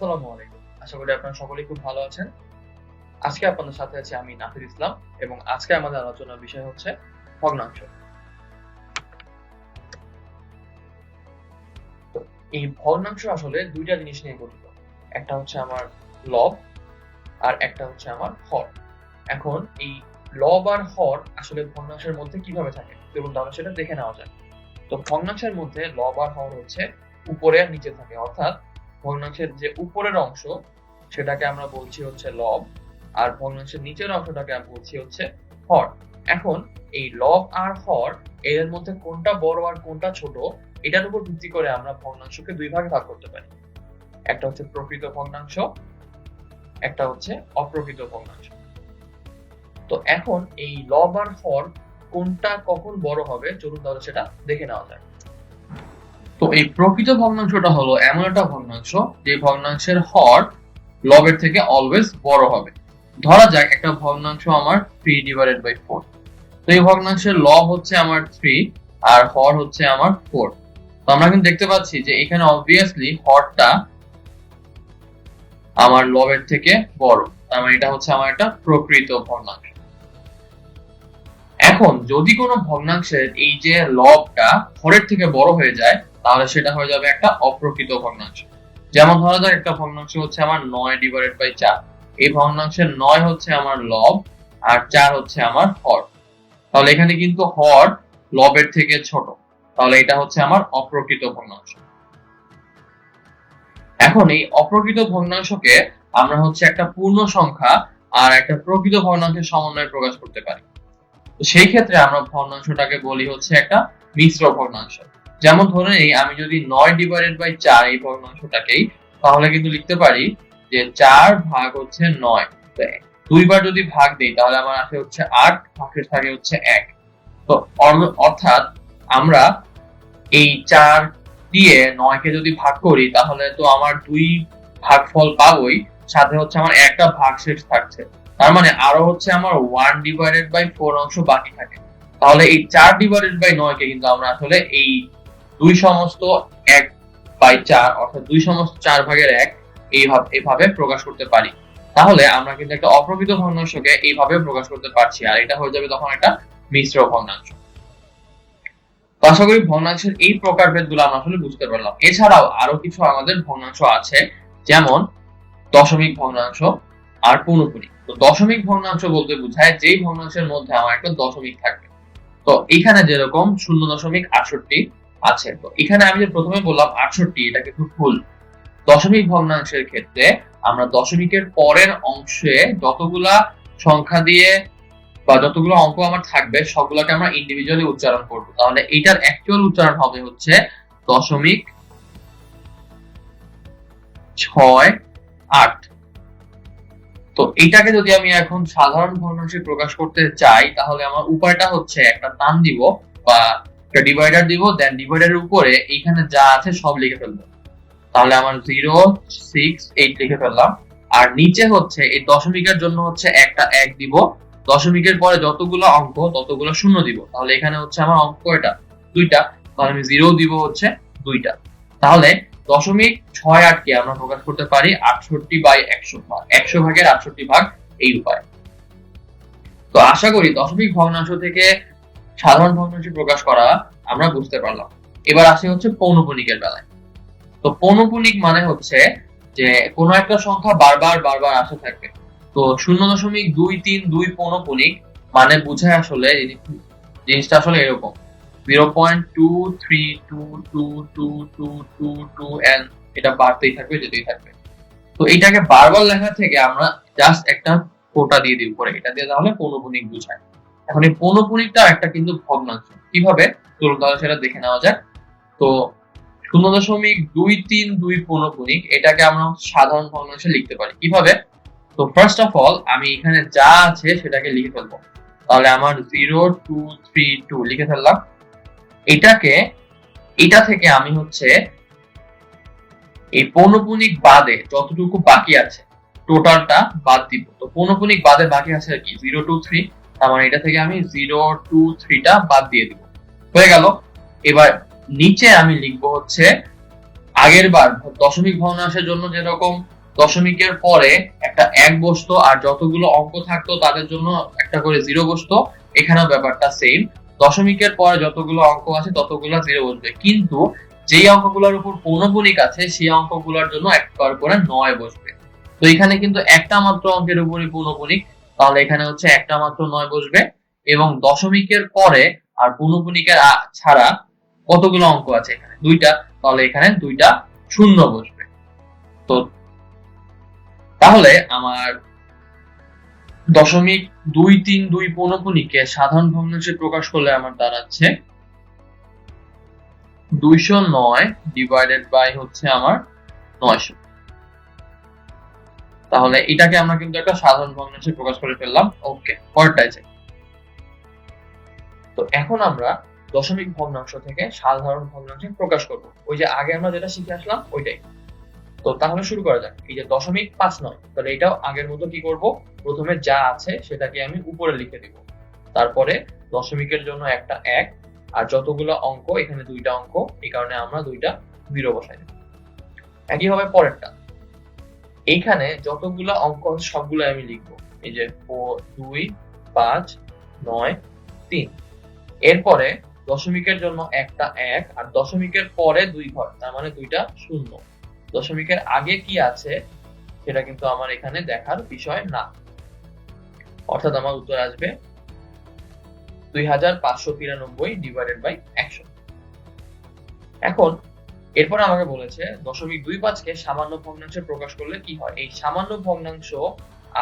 আসসালামু আলাইকুম। আশা করি আপনারা সকলেই খুব ভালো আছেন। আজকে আপনাদের সাথে আছি আমি নাফির ইসলাম এবং আজকে আমাদের আলোচনার বিষয় হচ্ছে ভগ্নাংশ। তো এই ভগ্নাংশ আসলে দুইটা জিনিস নিয়ে গঠিত। একটা হচ্ছে আমার লব আর একটা হচ্ছে আমার হর। এখন এই লব আর হর আসলে ভগ্নাংশের মধ্যে কিভাবে থাকে চলুন তাহলে সেটা দেখে নেওয়া যাক। তো ভগ্নাংশের মধ্যে লব আর হর হচ্ছে উপরে আর নিচে থাকে, অর্থাৎ ভগ্নাংশের যে উপরের অংশ সেটাকে আমরা বলছি হচ্ছে লব আর ভগ্নাংশের নিচের অংশটাকে আমরা বলছি হচ্ছে হর। এখন এই লব আর হর এর মধ্যে কোনটা বড় আর কোনটা ছোট এটার উপর ভিত্তি করে আমরা ভগ্নাংশকে দুই ভাগে ভাগ করতে পারি। একটা হচ্ছে প্রকৃত ভগ্নাংশ, একটা হচ্ছে অপ্রকৃত ভগ্নাংশ। তো এখন এই লব আর হর কোনটা কখন বড় হবে চলুন তাহলে সেটা দেখে নেওয়া যায়। তো এই প্রকৃত ভগ্নাংশটা হলো এমন একটা ভগ্নাংশ যে ভগ্নাংশের হর লবের থেকে অলওয়েজ বড় হবে। ধরা যাক একটা ভগ্নাংশ আমার 3/4। তো এই ভগ্নাংশের লব হচ্ছে আমার 3 আর হর হচ্ছে আমার 4। তো আমরা কিন্তু দেখতে পাচ্ছি যে এখানে অবভিয়াসলি হরটা আমার লবের থেকে বড়, তার মানে এটা হচ্ছে আমার একটা প্রকৃত ভগ্নাংশ। এখন যদি কোনো ভগ্নাংশের এই যে লবটা হরের থেকে বড় হয়ে যায় তাহলে সেটা হয়ে যাবে একটা অপ্রকৃত ভগ্নাংশ। যেমন ধরা যাক একটা ভগ্নাংশ হচ্ছে আমার 9/4। এই ভগ্নাংশের 9 হচ্ছে আমার লব আর 4 হচ্ছে আমার হর। তাহলে এখানে কিন্তু হর লবের থেকে ছোট, তাহলে এটা হচ্ছে আমার অপ্রকৃত ভগ্নাংশ। এখন এই অপ্রকৃত ভগ্নাংশকে আমরা হচ্ছে একটা পূর্ণ সংখ্যা আর একটা প্রকৃত ভগ্নাংশের সমন্বয়ে প্রকাশ করতে পারি। তো সেই ক্ষেত্রে আমরা ভগ্নাংশটাকে বলি হচ্ছে একটা মিশ্র ভগ্নাংশ। যেমন ধরে নিই আমি যদি 9/4 এই ভগ্নাংশটাকেই, তাহলে কিন্তু লিখতে পারি যে 4 ভাগ হচ্ছে 9। দুইবার যদি ভাগ দেই তাহলে আমার আসে হচ্ছে 8, ভাগের থাকে হচ্ছে 1। তো অর্থাৎ আমরা এই 4 দিয়ে 9 কে যদি ভাগ করি তাহলে তো আমার 2 ভাগফল পাবোই, সাথে হচ্ছে আমার একটা ভাগশেষ থাকছে। তার মানে আরো হচ্ছে আমার 1/4 অংশ বাকি থাকে। তাহলে এই 4/9 কে কিন্তু আমরা আসলে এই 2 সমস্ত 1/4 অর্থাৎ 2 সমস্ত 4 ভাগের 1 এইভাবে প্রকাশ করতে পারি। তাহলে আমরা কিন্তু একটা অপ্রকৃত ভগ্নাংশকে এইভাবে প্রকাশ করতে পারছি, আর এটা হয়ে যাবে তখন একটা মিশ্র ভগ্নাংশ। আশা করি ভগ্নাংশের এই প্রকারভেদগুলো আমরা আসলে বুঝতে পারলাম। এছাড়াও আরো কিছু আমাদের ভগ্নাংশ আছে, যেমন দশমিক ভগ্নাংশ আর পৌনঃপুনিক। তো দশমিক ভগ্নাংশ বলতে বোঝায় যেই ভগ্নাংশের মধ্যে আমার একটা দশমিক থাকবে। তো এখানে যেরকম 0.68 আছে, তো এখানে আমি যে প্রথমে বললাম 68, এটা কিন্তু ভুল। দশমিক ভগ্নাংশের ক্ষেত্রে আমরা দশমিকের পরের অংশে যতগুলা সংখ্যা দিয়ে বা যতগুলো অঙ্ক আমার থাকবে সবগুলোকে আমরা ইন্ডিভিজুয়ালি উচ্চারণ করব। তাহলে এটার অ্যাকচুয়াল উচ্চারণ হবে হচ্ছে 0.68। তো এটাকে যদি আমি এখন সাধারণ ভগ্নাংশে প্রকাশ করতে চাই তাহলে আমার উপায়টা হচ্ছে একটা টান দিব বা একটা ডিভাইডার দিব, দেন ডিভাইডারের উপরে এইখানে যা আছে সব লিখে ফেলবো। তাহলে আমার 0.68 লিখে ফেললাম। আর নিচে হচ্ছে এই দশমিকের জন্য হচ্ছে একটা 1 দিব, দশমিকের পরে যতগুলো অঙ্ক ততগুলো শূন্য দিব। তাহলে এখানে হচ্ছে আমার অঙ্ক এটা 2টা, তাহলে আমি 0 দিব হচ্ছে 2টা। তাহলে 0.68 কে আমরা প্রকাশ করতে পারি 68/100 ভাগ, 100 ভাগের 68 ভাগ, এই উপায়। তো আশা করি দশমিক ভগ্নাংশ থেকে সাধারণ ভগ্নাংশে প্রকাশ করা আমরা বুঝতে পারলাম। এবার আসি হচ্ছে পৌনঃপুনিকের বেলায়। তো পৌনঃপুনিক মানে হচ্ছে যে কোনো একটা সংখ্যা বারবার বারবার আসে থাকবে। তো 0.232 পৌনঃপুনিক মানে বোঝায় আসলে জিনিসটা আসলে এরকম 0.2322222 এন্ড এটা বাড়তেই থাকবে, যেতেই থাকবে। তো এটাকে বারবার লেখা থেকে আমরা জাস্ট একটা কোটা দিয়ে দিই উপরে, এটা দিয়ে তাহলে পৌনঃপুনিক বোঝায়। এখন এই পৌনঃপুনিকটা একটা কিন্তু ভগ্নাংশ। কিভাবে চলুন তাহলে সেটা দেখে নেওয়া যাক। তো 0.232 পৌনঃপুনিক এটাকে আমরা সাধারণ ভগ্নাংশে লিখতে পারি কিভাবে। তো ফার্স্ট অফ অল আমি এখানে যা আছে সেটাকে লিখে ফেলবো। তাহলে আমার 0.232 লিখে ফেললাম। এটা থেকে আমি হচ্ছে এই পৌনঃপুনিক বাদে যতটুকু বাকি আছে টোটালটা বাদ দিব। তো পৌনঃপুনিক বাদে বাকি আছে কি 0.23, তার মানে এটা থেকে আমি 0.23টা বাদ দিয়ে দিব। হয়ে গেল। এবার নিচে আমি লিখবো হচ্ছে আগের বার দশমিক ভগ্নাংশের জন্য যেরকম দশমিকের পরে একটা এক বসতো আর যতগুলো অঙ্ক থাকতো তাদের জন্য একটা করে জিরো বসতো, এখানেও ব্যাপারটা সেম। দশমিকের পরে যতগুলো অঙ্ক আছে ততগুলো জিরো বসবে, কিন্তু যেই অঙ্কগুলোর উপর পৌনঃপুনিক আছে সেই অঙ্কগুলোর জন্য একবার করে 9 বসবে। তো এখানে কিন্তু একটা মাত্র অঙ্কের উপরই পৌনঃপুনিক, তাহলে এখানে হচ্ছে একটা মাত্র 9 বসবে। এবং দশমিকের পরে আর পৌনঃপুনিকের ছাড়া কতগুলো অঙ্ক আছে? এখানে দুইটা, তাহলে এখানে দুইটা শূন্য বসবে। তো তাহলে আমার 0.232 পৌনঃপুনিককে সাধারণ ভগ্নাংশে প্রকাশ করলে আমার দাঁড়াচ্ছে 209 ডিভাইডেড বাই হচ্ছে আমার 900। তাহলে এটাকে আমরা কিন্তু একটা সাধারণ ভগ্নাংশে প্রকাশ করে ফেললাম। ওকে, পরেরটাই চাই। তো এখন আমরা দশমিক ভগ্নাংশ থেকে সাধারণ ভগ্নাংশে প্রকাশ করব, ওই যে আগে আমরা যেটা শিখে আসলাম ওইটাই। তো তাহলে শুরু করা যাক। এই যে 0.59, তাহলে এটাও আগের মতো কি করব, প্রথমে যা আছে সেটাকে আমি উপরে লিখে দিব, তারপরে দশমিকের জন্য একটা এক, আর যতগুলো অঙ্ক এখানে দুইটা অঙ্ক, এই কারণে আমরা দুইটা জিরো বসাই দেব। একইভাবে পরেরটা, এইখানে যতগুলো অঙ্ক আছে সবগুলো আমি লিখবো, এই যে 2 5 9 3। এরপরে দশমিকের জন্য একটা এক, আর দশমিকের পরে দুই ঘর, তার মানে দুইটা শূন্য। দশমিকের আগে কি আছে সেটা কিন্তু আমার এখানে দেখার বিষয় না, অর্থাৎ আমার উত্তর আসবে 2593 ডিভাইডেড বাই 100। এখন এরপর আমাকে বলেছে 0.25কে সামান্য ভগ্নাংশে প্রকাশ করলে কি হয়। এই সামান্য ভগ্নাংশ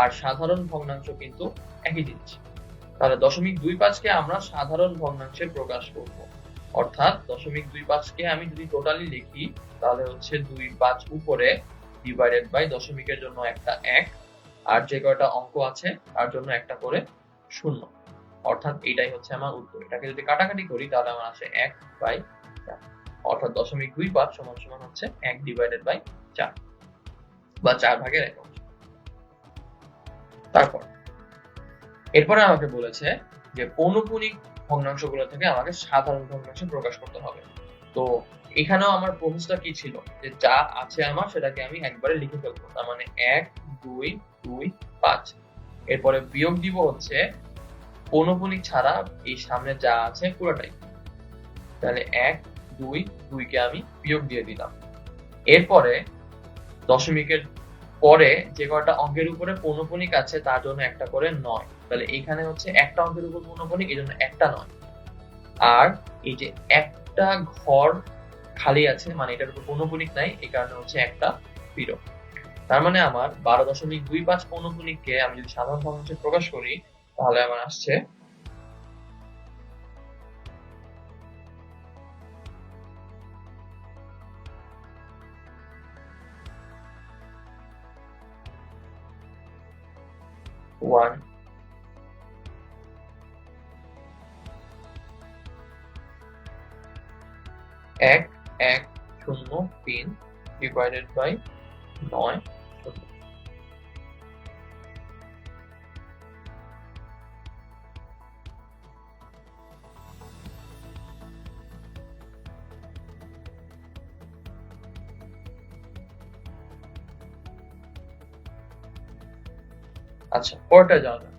আর সাধারণ ভগ্নাংশ কিন্তু একই জিনিস, তাহলে 0.25কে আমরা সাধারণ ভগ্নাংশে প্রকাশ করব, অর্থাৎ 0.25কে আমি যদি টোটালি লিখি তাহলে হচ্ছে 25 উপরে ডিভাইডেড বাই দশমিকের জন্য একটা এক, আর যে কয়টা অঙ্ক আছে তার জন্য একটা করে শূন্য, অর্থাৎ এটাই হচ্ছে আমার উত্তর। এটাকে যদি কাটাকাটি করি তাহলে আমার আসে 1/4, অর্থাৎ 0.25 সমান সমান হচ্ছে 1 ডিভাইডেড বাই 4 বা 4 ভাগের 1 অংশ। তারপর এরপরে আমাকে বলেছে যে পৌনঃপুনিক ভগ্নাংশগুলো থেকে আমাকে সাধারণ ভগ্নাংশে প্রকাশ করতে হবে। তো এখানেও আমার প্রসেসটা কি ছিল, যে যা আছে আমার সেটাকে আমি একবারে লিখে ফেলবো, তার মানে 1 2 2 5। এরপরে বিয়োগ দিব হচ্ছে পৌনঃপুনিক ছাড়া এই সামনে যা আছে পুরোটাই, তাহলে 1 2 2 কে আমি বিয়োগ দিয়ে দিলাম। এরপরে দশমিকের পরে যে কয়টা অঙ্কের উপরে পৌনঃপুনিক আছে তার জন্য একটা করে 9, তাহলে এখানে হচ্ছে একটা অঙ্কের উপর পৌনঃপুনিক, এই জন্য একটা 9। আর এই যে একটা ঘর খালি আছে, মানে এটার উপর পৌনঃপুনিক নাই, এই কারণে হচ্ছে একটা 0। তার মানে আমার 12.25 পৌনঃপুনিককে আমি যদি সাধারণ ভগ্নাংশে প্রকাশ করি তাহলে আমার আসছে 1 1 1 0 3 ডিভাইডেড বাই 9 শূন্য। আচ্ছা, পরেরটা যাওয়া যাক।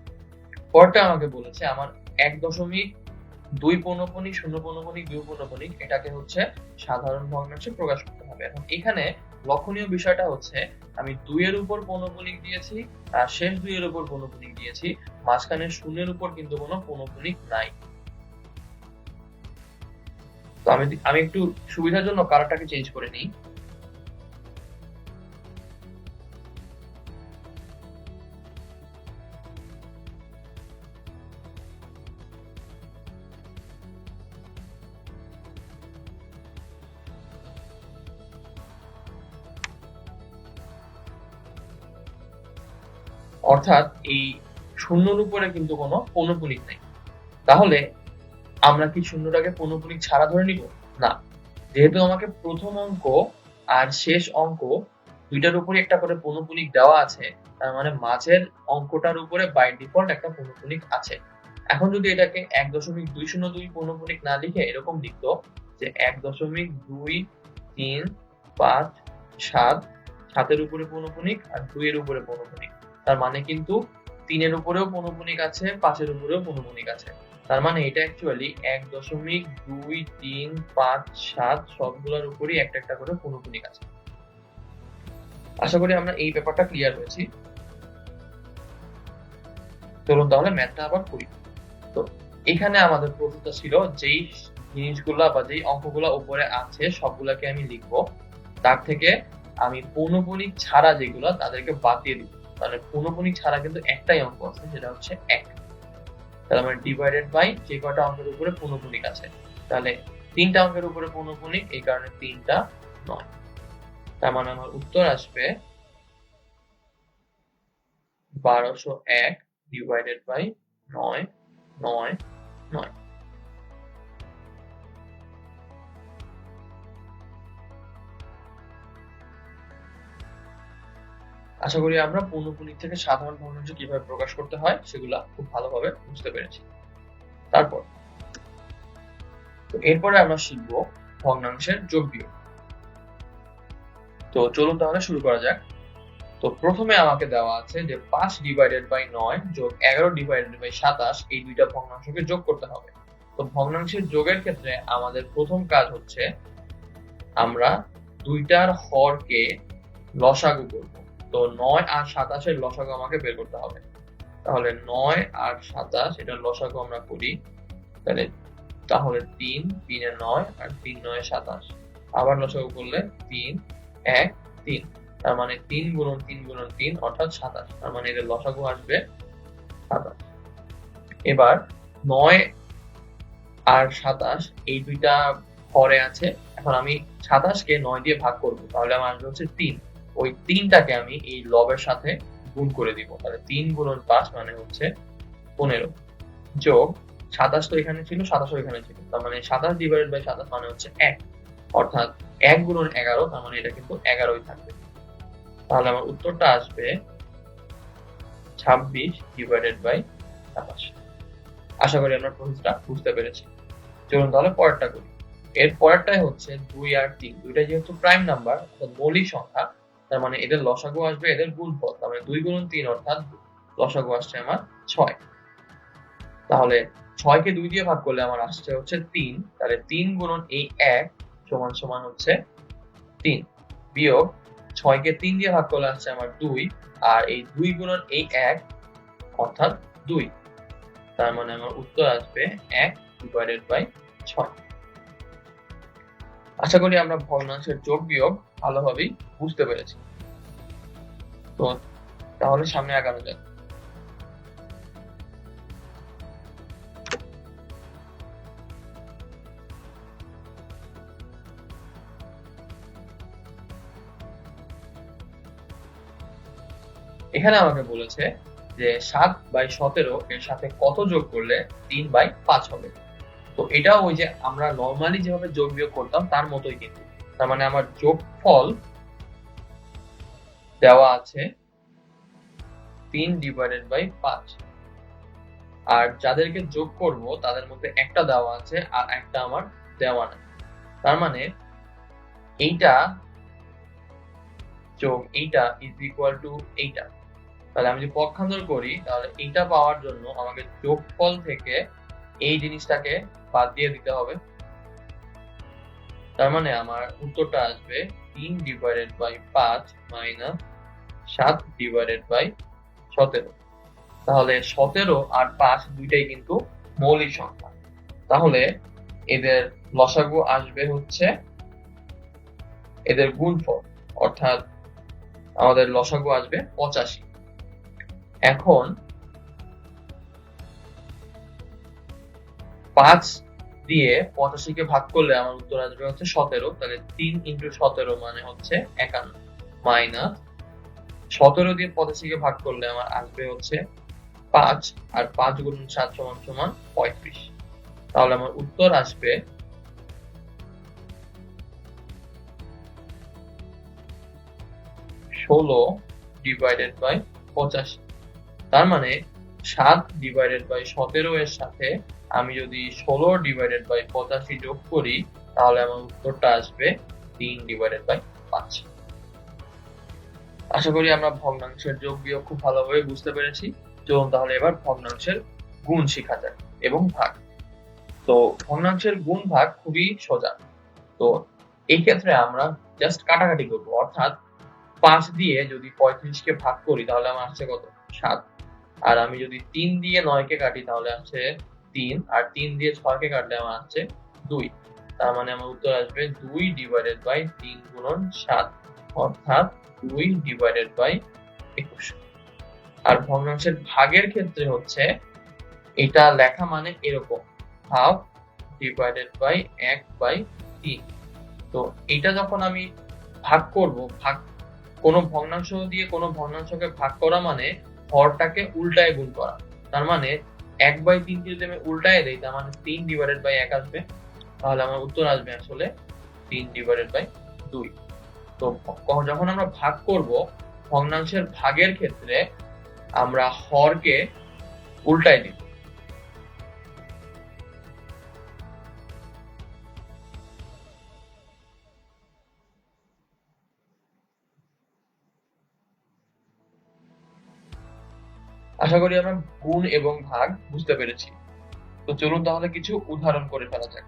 পরেরটা আমাকে বলেছে আমার 1.2 পৌনঃপুনিক 0 পৌনঃপুনিক 2 পৌনঃপুনিক এটাকে হচ্ছে সাধারণ ভগ্নাংশে প্রকাশ করতে হবে। এখন এখানে লক্ষণীয় বিষয়টা হচ্ছে আমি 2 এর উপর পৌনঃপুনিক দিয়েছি আর শেষ 2 এর উপর পৌনঃপুনিক দিয়েছি, মাঝখানে শূন্যের উপর কিন্তু কোনো পৌনঃপুনিক নাই। তো আমি একটু সুবিধার জন্য কালারটাকে চেঞ্জ করে নিই। অর্থাৎ এই শূন্যর উপরে কিন্তু কোনো পৌনঃপুনিক নাই। তাহলে আমরা কি শূন্যটাকে পৌনঃপুনিক ছাড়া ধরে নিব? না, যেহেতু আমাকে প্রথম অঙ্ক আর শেষ অঙ্ক দুইটার উপরে একটা করে পৌনঃপুনিক দেওয়া আছে, তার মানে মাঝের অঙ্কটার উপরে বাই ডিফল্ট একটা পৌনঃপুনিক আছে। এখন যদি এটাকে 1.202 পৌনঃপুনিক না লিখে এরকম লিখতো যে 1.23 5 7, 7-এর উপরে পৌনঃপুনিক আর 2-এর উপরে পৌনঃপুনিক। তার মানে কিন্তু 3-এর উপরেও পৌনঃপুনিক আছে, 5-এর উপরেও পৌনঃপুনিক আছে। তার মানে এটা অ্যাকচুয়ালি 1.2, 3, 5, 7 সবগুলোর উপরই একটা একটা করে পৌনঃপুনিক আছে। আশা করি আমরা এই ব্যাপারটা ক্লিয়ার হয়েছি। চলুন তাহলে ম্যাথটা আবার করি। তো এখানে আমাদের প্রশ্নটা ছিল যেই জিনিসগুলা বা যেই অঙ্কগুলা উপরে আছে সবগুলাকে আমি লিখবো, তার থেকে আমি পৌনঃপুনিক ছাড়া যেগুলা তাদেরকে বাদ দিয়ে দিব। মানে পৌনঃপুনিক ছাড়া কিন্তু একটাই অঙ্ক আছে, সেটা হচ্ছে 1। তাহলে আমার ডিভাইডেড বাই যে কয়টা অঙ্কের উপরে পৌনঃপুনিক আছে, তাহলে 3টা অঙ্কের উপরে পৌনঃপুনিক, এই কারণে 3টা 9। তার মানে আমার উত্তর আসবে 1201 ডিভাইডেড বাই 9 9 9। আশা করি আমরা পৌনঃপুনিক থেকে সাধারণ ভগ্নাংশ কিভাবে প্রকাশ করতে হয় সেগুলা খুব ভালোভাবে বুঝতে পেরেছি। তারপর এরপরে আমরা শিখব ভগ্নাংশের যোগ বিয়োগ। তো চলুন তাহলে শুরু করা যাক। তো প্রথমে আমাকে দেওয়া আছে যে 5 ডিভাইডেড বাই 9 যোগ 11 ডিভাইডেড বাই 27 এই দুইটা ভগ্নাংশকে যোগ করতে হবে। তো ভগ্নাংশের যোগের ক্ষেত্রে আমাদের প্রথম কাজ হচ্ছে আমরা দুইটার হরকে লসাগু করব। তো 9 আর 27 এর লসাগু আমাকে বের করতে হবে। তাহলে 9 আর 27 এটার লসাগু আমরা করি, তাহলে 3 3 এ 9 আর 3 9 এ 27, আবার লসাগু করলে 3 1 3, তার মানে 3 গুণন 3 গুণন 3 অর্থাৎ 27, তার মানে এর লসাগু আসবে 27। এবার 9 আর 27 এই দুইটা হরে আছে, এখন আমি 27 কে 9 দিয়ে ভাগ করব, তাহলে আমার আসবে হচ্ছে 3। ওই 3টাকে আমি এই লবের সাথে গুণ করে দিব, তাহলে 3 গুণন 5 মানে হচ্ছে 15 যোগ 27 তো এখানে ছিল, 27 এখানে ছিল, তার মানে 27 ডিভাইডেড বাই 27 মানে হচ্ছে 1, অর্থাৎ 1 গুণন 11, তার মানে এটা কিন্তু 11ই থাকবে। তাহলে আমার উত্তরটা আসবে 26 ডিভাইডেড বাই 27। আশা করি আমরা প্রসেসটা বুঝতে পেরেছি। চলুন তাহলে পরেরটা করি। এর পরেরটাই হচ্ছে 2 আর 3, দুইটা যেহেতু প্রাইম নাম্বার অর্থাৎ মৌলিক সংখ্যা, তার মানে এদের লসাগু আসবে এদের গুণফল, তার মানে 2 গুণন 3 অর্থাৎ লসাগু আসছে আমার 6। তাহলে 6 কে 2 দিয়ে ভাগ করলে আমার আসছে হচ্ছে 3, তাহলে 3 গুণন এই 1 সমান সমান হচ্ছে 3, বিয়োগ 6 কে 3 দিয়ে ভাগ করলে আসছে আমার 2, আর এই 2 গুণন এই 1 অর্থাৎ 2, তার মানে আমার উত্তর আসবে 1 ডিভাইডেড বাই 6। আশা করি আমরা ভগ্নাংশের যোগ বিয়োগ ভালোভাবেই বুঝতে পেরেছি। তো তাহলে সামনে আগানো যাক। এখানে আমাকে বলেছে যে 7/17 এর সাথে কত যোগ করলে 3/5 হবে। তো এটা ওই যে আমরা নরমালি যেভাবে যোগ বিয়োগ করতাম তার মতোই কিন্তু, তার মানে আমার যোগফল দেওয়া আছে 3 ডিভাইডেড বাই 5, আর যাদেরকে যোগ করব তাদের মধ্যে একটা দেওয়া আছে আর একটা আমার দেওয়া নাই, তার মানে এইটা যোগ এইটা ইজ ইকুয়াল টু এইটা। তাহলে আমি যদি পক্ষান্তর করি তাহলে এইটা পাওয়ার জন্য আমাকে যোগফল থেকে এই জিনিসটাকে বাদ দিয়ে দিতে হবে, তার মানে আমার উত্তরটা আসবে 3 divided by 5 minus 7 divided by 17। তাহলে 17 আর 5 দুইটাই কিন্তু মৌলিক সংখ্যা, তাহলে এদের লসাগু আসবে হচ্ছে এদের গুণফল, অর্থাৎ আমাদের লসাগু আসবে 85। এখন 5 দিয়ে 85 কে ভাগ করলে আমার উত্তর আসবে হচ্ছে 17, তাহলে 3 ইন্টু 17 মানে হচ্ছে 51, মাইনাস 17 দিয়ে 85 কে ভাগ করলে আমার আসবে হচ্ছে 5, আর 5 গুণন 7 সমান সমান 35। তাহলে আমার উত্তর আসবে 16 ডিভাইডেড বাই 85। তার মানে 7 ডিভাইডেড বাই 17 এর সাথে আমি যদি 16 ডিভাইডেড বাই 85 যোগ করি তাহলে আমার উত্তরটা আসবে 3 ডিভাইডেড বাই পাচ্ছি। আশা করি আমরা ভগ্নাংশের যোগ বিয়োগ খুব ভালোভাবে বুঝতে পেরেছি। চলুন তাহলে এবার ভগ্নাংশের গুণ শেখা যাক এবং ভাগ। তো ভগ্নাংশের গুণ ভাগ খুবই সোজা। তো এই ক্ষেত্রে আমরা জাস্ট কাটাকাটি করবো, অর্থাৎ 5 দিয়ে যদি 35 কে ভাগ করি তাহলে আমার আসছে কত? 7। আর আমি যদি 3 দিয়ে 9 কে কাটি তাহলে আসছে 3, আর 3 দিয়ে 6 কে কাটলে আমার আসছে 2। তার মানে আমার উত্তর আসবে 2 ডিভাইডেড বাই 3 গুণন 7, অর্থাৎ 2 ডিভাইডেড বাই 21। আর ভগ্নাংশের ভাগের ক্ষেত্রে হচ্ছে এটা লেখা মানে এরকম, হাফ ডিভাইডেড বাই 1/3। তো এটা যখন আমি ভাগ করব, কোনো ভগ্নাংশ দিয়ে কোনো ভগ্নাংশকে ভাগ করা মানে হরটাকে উল্টায় গুণ করা। তার মানে 1/3 কে যদি আমি উল্টায় দেই তার মানে 3 ডিভাইডেড বাই 1 আসবে। তাহলে আমার উত্তর আসবে আসলে 3 ডিভাইডেড বাই 2। তো যখন আমরা ভাগ করব, ভগ্নাংশের ভাগের ক্ষেত্রে আমরা হরকে উল্টায় দিব। আশা করি আমরা গুণ এবং ভাগ বুঝতে পেরেছি। তো চলুন তাহলে কিছু উদাহরণ করে ফেলা যাক।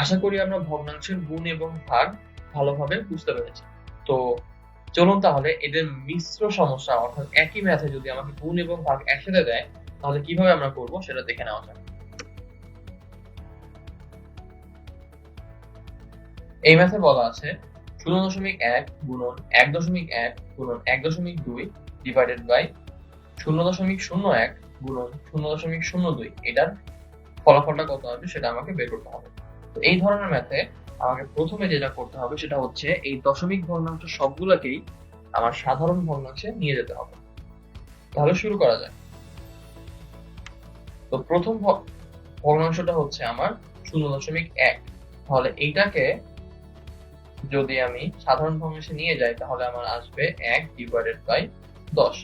আশা করি আমরা ভগ্নাংশের গুণ এবং ভাগ ভালোভাবে বুঝতে পেরেছি। তো চলুন তাহলে এদের মিশ্র সমস্যা, অর্থাৎ একই ম্যাথে যদি আমাকে গুণ এবং ভাগ একসাথে দেয় তাহলে কিভাবে আমরা করব সেটা দেখে নেওয়া যাক। এই ম্যাথে বলা আছে 0.1 গুণন 1.1 গুণন 1.2 ডিভাইডেড বাই 0.01 গুণন 0.02। এটার ফলাফলটা কত হবে সেটা আমাকে বের করতে হবে। তো এই ধরনের ম্যাথে আমাকে প্রথমে যেটা করতে হবে সেটা হচ্ছে এই দশমিক ভগ্নাংশ সবগুলোকেই আমার সাধারণ ভগ্নাংশে নিয়ে যেতে হবে। তাহলে শুরু করা যায়। তো প্রথম ভগ্নাংশটা হচ্ছে আমার 0.1। তাহলে এইটাকে যদি আমি সাধারণ ভগ্নাংশে নিয়ে যাই তাহলে আমার আসবে 1 ডিভাইডেড বাই 10।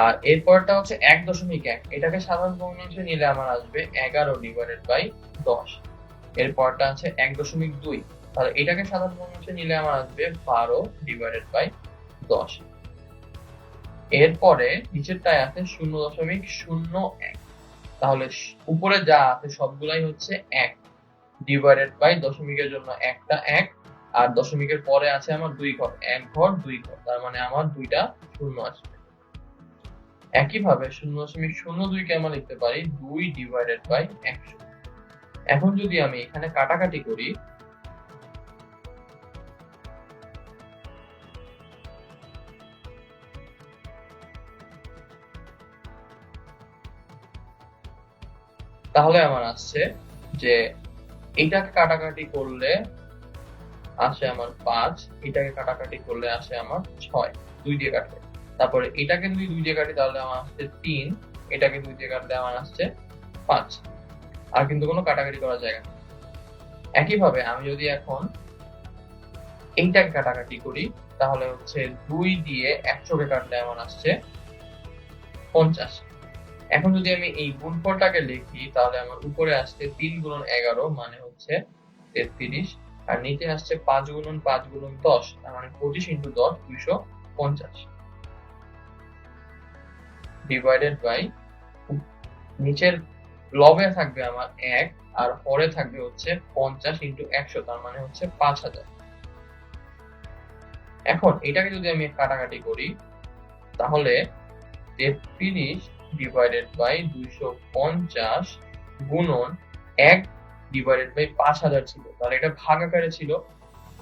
আর এরপরটা হচ্ছে 1.1, এটাকে সাধারণ ভগ্নাংশে নিলে আমার আসবে 11 ডিভাইডেড বাই 10। এরপরটা আছে 1.2, তাহলে এটাকে সাধারণ ভগ্নাংশে নিলে আমার আসবে 12 ডিভাইডেড বাই 10। এরপরে নিচেরটায় আছে 0.01, তাহলে উপরে যা আছে সবগুলাই হচ্ছে 1 ডিভাইডেড বাই দশমিকের জন্য একটা 1, আর দশমিকের পরে আছে আমার 2 ঘর, 1 ঘর 2 ঘর, তার মানে আমার দুইটা শূন্য আসবে। একইভাবে 0.02 কে আমরা লিখতে পারি 2 ডিভাইডেড বাই 100। এখন যদি আমি এখানে কাটাকাটি করি তাহলে আমার আসছে যে এইটাকে কাটাকাটি করলে আসে আমার 5, এটাকে কাটাকাটি করলে আসে আমার 6, 2 দিয়ে কাটলে। তারপরে এটাকে যদি 2 দিয়ে কাটি তাহলে আমার আসছে 3, এটাকে 2 দিয়ে কাটলে আমার আসছে 5। আর কিন্তু কোনো কাটাকাটি করার জায়গা নেই। একইভাবে আমি যদি এখন এইটাকে কাটাকাটি করি তাহলে হচ্ছে 2 দিয়ে 100 কে কাটলে আমার আসছে 50। এখন যদি আমি এই গুণফলটাকে লিখি তাহলে আমার উপরে আসছে 3 গুণন 11 মানে হচ্ছে 33, আর নিচে আসছে 5 গুণন 5 গুণন 10 তার মানে 25 ইন্টু 10 250 ডিভাইডেড বাই নিচের লবে থাকবে আমার 1 আর পরে থাকবে হচ্ছে 50 ইন্টু 100 তার মানে হচ্ছে 5000। এখন এটাকে যদি আমি কাটাকাটি করি তাহলে 33 ডিভাইডেড বাই 250 গুণন 1 ডিভাইডেড বাই 5000 ছিল, তাহলে এটা ভাগ আকারে ছিল।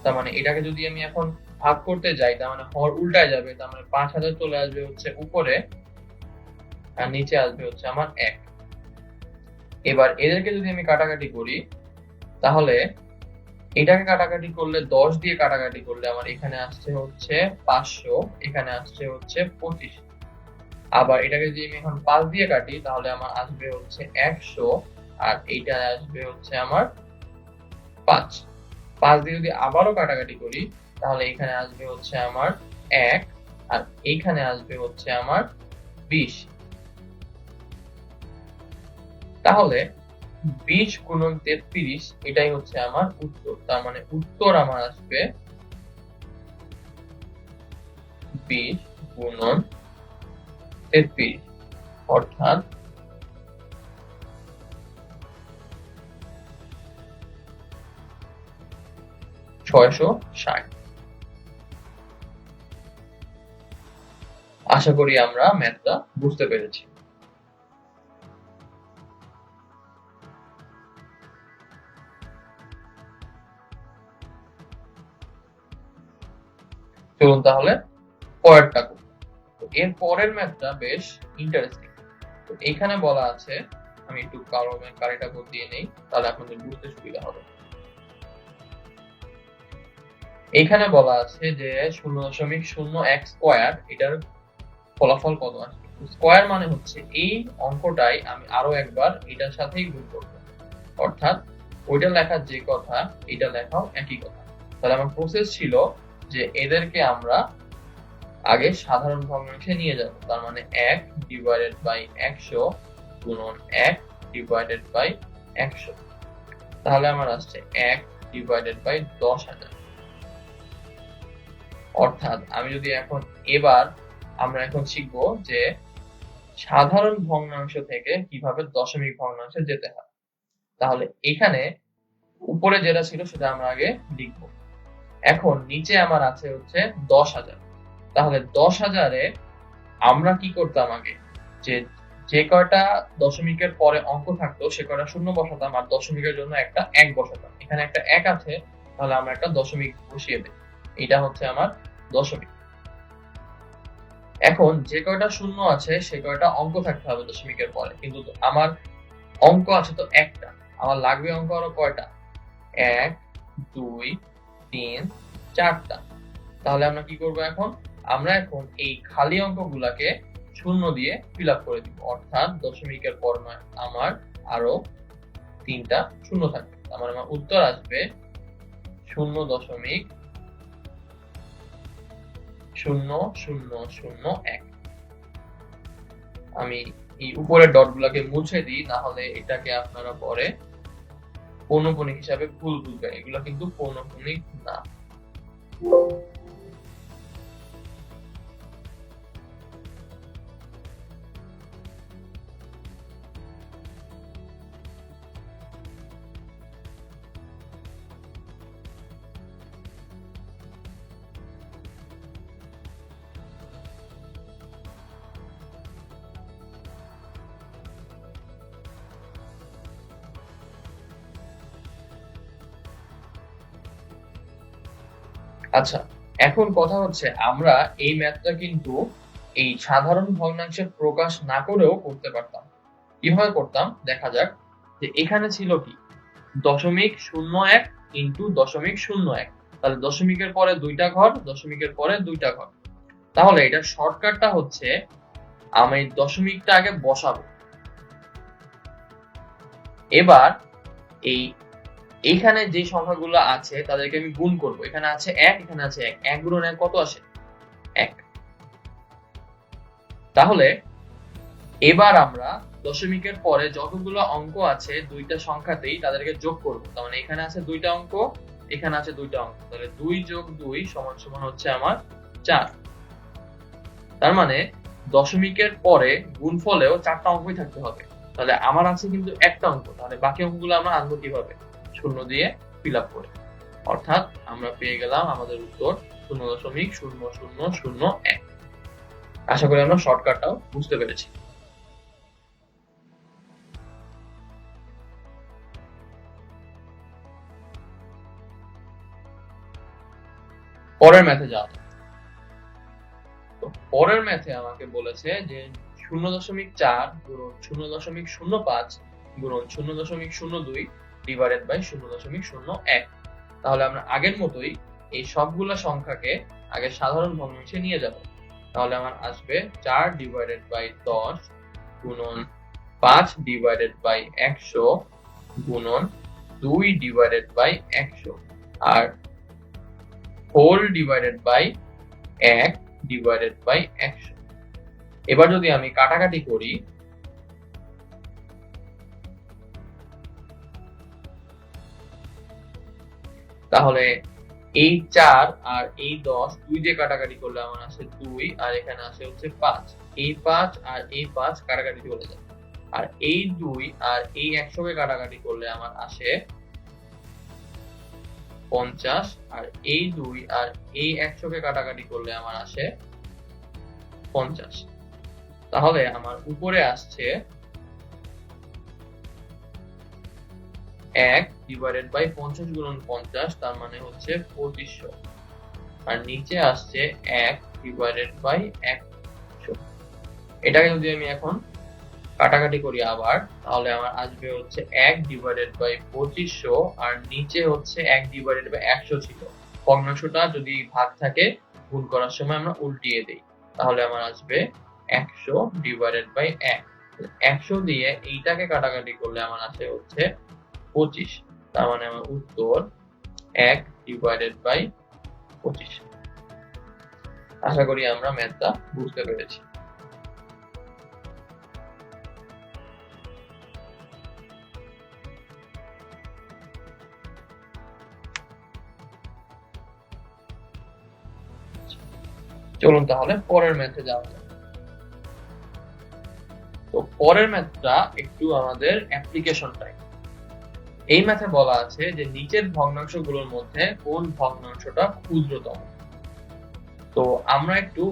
তার মানে এটাকে যদি আমি এখন ভাগ করতে যাই তার মানে হর উল্টায় যাবে, তার মানে 5000 চলে আসবে হচ্ছে উপরে আর নিচে আসবে হচ্ছে আমার 1। এবার এদেরকে যদি আমি কাটাকাটি করি তাহলে এটাকে কাটাকাটি করলে 10 দিয়ে কাটাকাটি করলে আমার এখানে আসছে হচ্ছে 500, এখানে আসছে হচ্ছে 25। আবার এটাকে যদি আমি এখন 5 দিয়ে কাটি তাহলে আমার আসবে হচ্ছে 100, আর এইটা আসবে হচ্ছে আমার 5 5 দিয়ে যদি আবারও কাটাকাটি করি তাহলে এখানে আসবে হচ্ছে আমার 1 আর এইখানে আসবে হচ্ছে আমার 20। তাহলে 20 গুণন 33 এটাই হচ্ছে আমার উত্তর। তার মানে উত্তর আমার আসবে 20 গুণন 33 অর্থাৎ 660। আশা করি আমরা ম্যাথটা বুঝতে পেরেছি। চলুন তাহলে পরেরটা করি। এর পরের ম্যাথটা বেশ ইন্টারেস্টিং। তো এখানে বলা আছে, আমি একটু কালিটা দিয়ে নেই তাহলে আপনাদের বুঝতে সুবিধা হবে। এখানে বলা আছে যে 0.01 স্কয়ার এটার ফলাফল কত আসবে। স্কয়ার মানে হচ্ছে এই অঙ্কটাই আমি আরো একবার এটার সাথেই গুণ করব, অর্থাৎ ওইটা লেখার যে কথা এটা লেখাও একই কথা। তাহলে আমার প্রসেস ছিল যে এদেরকে আমরা আগে সাধারণ ভগ্নাংশে নিয়ে যাব। তার মানে 1 ডিভাইডেড বাই 100 গুণন 1 ডিভাইডেড বাই 100। তাহলে আমার আসছে 1 ডিভাইডেড বাই 10,000। অর্থাৎ আমি যদি আমরা এখন শিখব যে সাধারণ ভগ্নাংশ থেকে কিভাবে দশমিক ভগ্নাংশে যেতে হয়। তাহলে এখানে উপরে যেটা ছিল সেটা আমরা আগে লিখব। এখন নিচে আমার আছে হচ্ছে 10,000। তাহলে 10,000-এ আমরা কি করতাম আগে, যে কয়টা দশমিকের পরে অঙ্ক থাকতো সে কয়টা শূন্য বসাতাম আর দশমিকের জন্য একটা 1 বসাতাম। এখানে একটা 1 আছে, তাহলে আমরা একটা দশমিক বসিয়ে দেব। এটা হচ্ছে আমার দশমিক। এখন যে কয়টা শূন্য আছে সে কয়টা অঙ্ক থাকতে হবে দশমিকের পরে, কিন্তু আমার অঙ্ক আছে তো একটা, আমার লাগবে অঙ্ক আরো কয়টা, 1 2 3 4টা। তাহলে আমরা কি করব, আমরা এখন এই খালি অঙ্কগুলাকে শূন্য দিয়ে ফিল আপ করে দিব, অর্থাৎ দশমিকের পর আমার আরো 3টা শূন্য থাকবে। আমার উত্তর আসবে 0.0001। আমি এই উপরের ডট গুলাকে মুছে দিই, না হলে এটাকে আপনারা পরে পৌনঃপুনিক হিসাবে ভুল বুঝবেন। এগুলা কিন্তু পৌনঃপুনিক না। আচ্ছা, এখন কথা হচ্ছে আমরা এই ম্যাথটা কিন্তু এই সাধারণ ভগ্নাংশে প্রকাশ না করেও করতে পারতাম। কিভাবে করতাম দেখা যাক। যে এখানে ছিল কি 0.01 ইন্টু 0.01, তাহলে দশমিকের পরে 2টা ঘর, দশমিকের পরে 2টা ঘর। তাহলে এটা শর্টকাটটা হচ্ছে আমি দশমিকটা আগে বসাবো, এবার এইখানে যে সংখ্যাগুলো আছে তাদেরকে আমি গুণ করব। এখানে আছে 1, এখানে আছে 1, 1 গুণন 1 কত আসে, 1। তাহলে এবার আমরা দশমিকের পরে যতগুলো অঙ্ক আছে 2টা সংখ্যাতেই তাদেরকে যোগ করব। তার মানে এখানে আছে 2টা অঙ্ক, এখানে আছে 2টা অঙ্ক, তাহলে 2 যোগ 2 সমান সমান হচ্ছে আমার 4। তার মানে দশমিকের পরে গুণফলেও 4টা অঙ্কই থাকতে হবে। তাহলে আমার আছে কিন্তু একটা অঙ্ক, তাহলে বাকি অঙ্কগুলো আমরা আনবো কিভাবে, শূন্য দিয়ে ফিল আপ করে। অর্থাৎ আমরা পেয়ে গেলাম আমাদের উত্তর 0.0001। আশা করি আমরা শর্টকাটটাও বুঝতে পেরেছি। পরের ম্যাথে যাওয়া। তো পরের ম্যাথে আমাকে বলেছে যে 0.4 গুণন 0.05 গুণন 0.02 ডিভাইডেড বাই 0.01। তাহলে আমরা আগের মতোই এই সবগুলা সংখ্যাকে আগে সাধারণ ভগ্নাংশে নিয়ে যাব। তাহলে আমার আসবে 4 ডিভাইডেড বাই 10 গুণন 5 ডিভাইডেড বাই 100 গুণন 2 ডিভাইডেড বাই 100 আর whole divided by 1 divided by 100। এবার যদি আমি কাটাকাটি করি তাহলে এই 4 আর এই 10 2 দিয়ে কাটাকাটি করলে আমার আসে 2 আর এখানে আসে হচ্ছে 5। এই 5 আর এই 5 কাটাকাটি চলে যায়, আর এই 2 আর এই 100 কে কাটাকাটি করলে আমার আসে 50, আর এই 2 আর এই 100 কে কাটাকাটি করলে আমার আসে 50। তাহলে আমার উপরে আসছে 1 ডিভাইডেড বাই 50 গুণন 50, তার মানে হচ্ছে 2500, আর নিচে আসছে 1 ডিভাইডেড বাই 100। এটাকে যদি আমি এখন কাটাকাটি করি আবার, তাহলে আমার আসবে হচ্ছে 1 ডিভাইডেড বাই 2500, আর নিচে হচ্ছে 1 ডিভাইডেড বাই 100 ছিল। ভগ্নাংশটা যদি ভাগ থাকে গুণ করার সময় আমরা উল্টিয়ে দেই, তাহলে আমার আসবে 100 ডিভাইডেড বাই 1। 100 দিয়ে এইটাকে কাটাকাটি করলে আমার আসে হচ্ছে 25, তার মানে আমার উত্তর 1 ডিভাইডেড বাই 25। আশা করি আমরা ম্যাথটা বুঝতে পেরেছি। চলুন তাহলে পরের ম্যাথে যাওয়া যাক। তো পরের ম্যাথটা একটু আমাদের অ্যাপ্লিকেশন টাইপ। এই ম্যাথে বলা আছে যে নিচের ভগ্নাংশগুলোর মধ্যে কোন ভগ্নাংশটা ক্ষুদ্রতম। তো আমরা একটু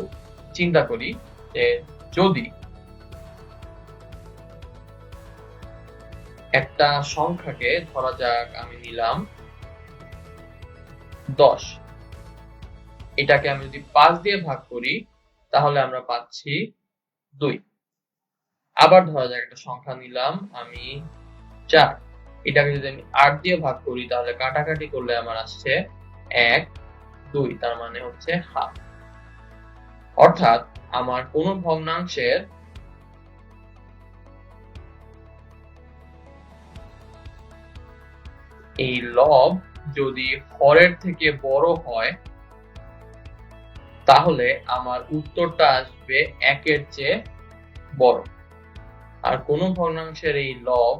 চিন্তা করি যে যদি একটা সংখ্যাকে ধরা যাক আমি নিলাম 10, এটাকে আমি যদি 5 দিয়ে ভাগ করি তাহলে আমরা পাচ্ছি 2। আবার ধরা যাক একটা সংখ্যা নিলাম আমি 4, এটাকে যদি আমি 8 দিয়ে ভাগ করি তাহলে কাটাকাটি করলে আমার আসছে 1 2, তার মানে হচ্ছে হাফ। অর্থাৎ আমার কোন ভগ্নাংশের এই লব যদি হরের থেকে বড় হয় তাহলে আমার উত্তরটা আসবে 1 এর চেয়ে বড়, আর কোন ভগ্নাংশের এই লব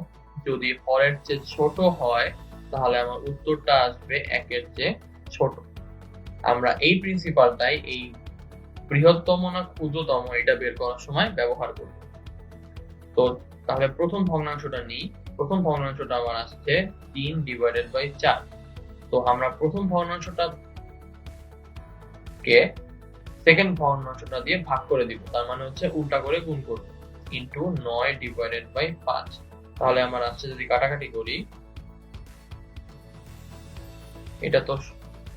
যদি হরের চেয়ে ছোট হয় তাহলে আমার উত্তরটা আসবে 1 এর চেয়ে ছোট। আমরা এই প্রিন্সিপালটাই এই বৃহত্তম না ক্ষুদ্রতম এটা বের করার সময় ব্যবহার করব। তো তাহলে প্রথম ভগ্নাংশটা নিই। প্রথম ভগ্নাংশটা আমার আসছে 3 ডিভাইডেড বাই 4। তো আমরা প্রথম ভগ্নাংশটা কে সেকেন্ড ভগ্নাংশটা দিয়ে ভাগ করে দিব, তার মানে হচ্ছে উল্টা করে গুণ করব, ইনটু 9 ডিভাইডেড বাই 5। তাহলে আমার আসছে যদি কাটাকাটি করি, এটা তো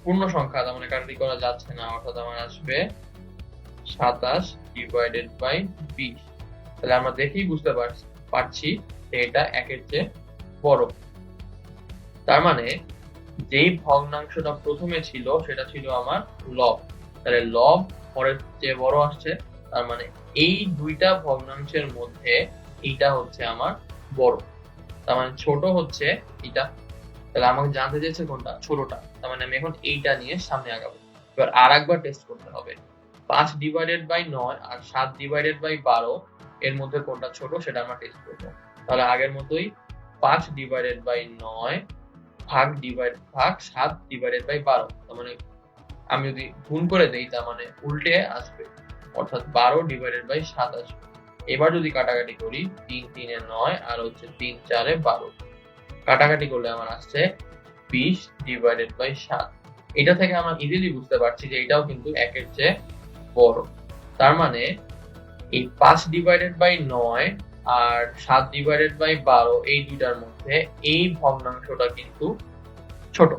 পূর্ণ সংখ্যা, তার মানে কাটাকাটি করা যাচ্ছে না, অর্থাৎ আমার আসবে 27 ডিভাইডেড বাই 20। তাহলে আমরা দেখেই বুঝতে পারছি যে এটা 1 এর চেয়ে বড়। তার মানে যেই ভগ্নাংশটা প্রথমে ছিল সেটা ছিল আমার লব, তাহলে লব হরের চেয়ে বড় আসছে, তার মানে এই দুইটা ভগ্নাংশের মধ্যে এইটা হচ্ছে আমার বড়, তার মানে ছোট হচ্ছে এটা। তাহলে আমাকে জানতে চেয়েছে কোনটা ছোটটা, তার মানে আমি এখন এইটা নিয়ে সামনে আগাবো। এবার আরেকবার টেস্ট করতে হবে, 5 ডিভাইডেড বাই 9 আর 7 ডিভাইডেড বাই 12 এর মধ্যে কোনটা ছোট সেটা আমরা টেস্ট করব। তাহলে আগের মতোই 5 ডিভাইডেড বাই 9 ভাগ 7 ডিভাইডেড বাই 12, তার মানে আমি যদি গুণ করে দেই তার মানে উল্টে আসবে, অর্থাৎ 12 ডিভাইডেড বাই 7 আসবে। এবার যদি কাটাকাটি করি 3 3 এ 9 আর হচ্ছে 3 4 এ 12, কাটাকাটি করলে আমার আসছে 20 ডিভাইডেড বাই 7। এটা থেকে আমরা ইজিলি বুঝতে পারছি যে এটাও কিন্তু 1 এর চেয়ে বড়। তার মানে এই 5 ডিভাইডেড বাই 9 আর 7 ডিভাইডেড বাই 12 এই দুইটার মধ্যে এই ভগ্নাংশটা কিন্তু ছোট।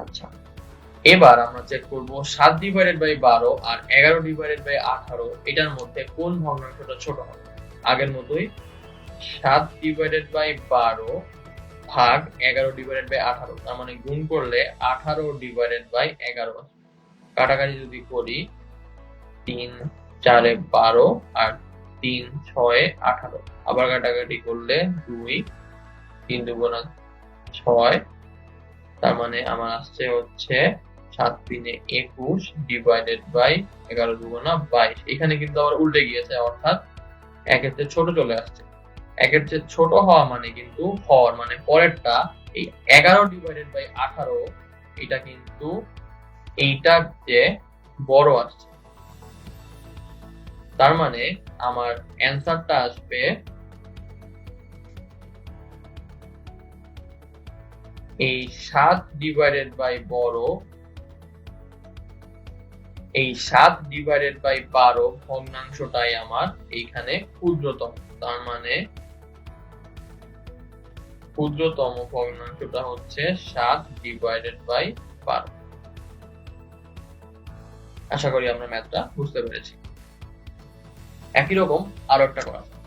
আচ্ছা, এবার আমরা চেক করব 7 ডিভাইডেড বাই 12 আর 11 ডিভাইডেড বাই 18 এটার মধ্যে কোন ভগ্নাংশটা ছোট হবে। আগের মতোই 7 ডিভাইডেড বাই 12 ভাগ 11 ডিভাইডেড বাই 18, তার মানে গুণ করলে 18 ডিভাইডেড বাই 11। কাটাকাটি যদি করি 3 4 এ 12 আর 3 6 18, আবার কাটাকাটি করলে 2, 3 দুগুণা 6, তার মানে আমার আসছে হচ্ছে 7 3 21 ডিভাইডেড বাই 11 দুগুণা 22। এখানে কিন্তু আবার উল্টে গিয়েছে, অর্থাৎ একের চেয়ে ছোট চলে আসছে। একের চেয়ে ছোট হওয়া মানে কিন্তু হর মানে পরেরটা এই 11 ডিভাইডেড বাই 18, এটা কিন্তু এইটার চেয়ে বড় আসছে। তার মানে আমার অ্যান্সারটা আসবে এই 7 ডিভাইডেড বাই বড়, এই 7 ডিভাইডেড বাই 12 ভগ্নাংশটাই আমার এইখানে ক্ষুদ্রতম। তার মানে ক্ষুদ্রতম ভগ্নাংশটা হচ্ছে 7 ডিভাইডেড বাই 12। আশা করি আমরা ম্যাথটা বুঝতে পেরেছি। একই রকম আরো একটা করা যায়।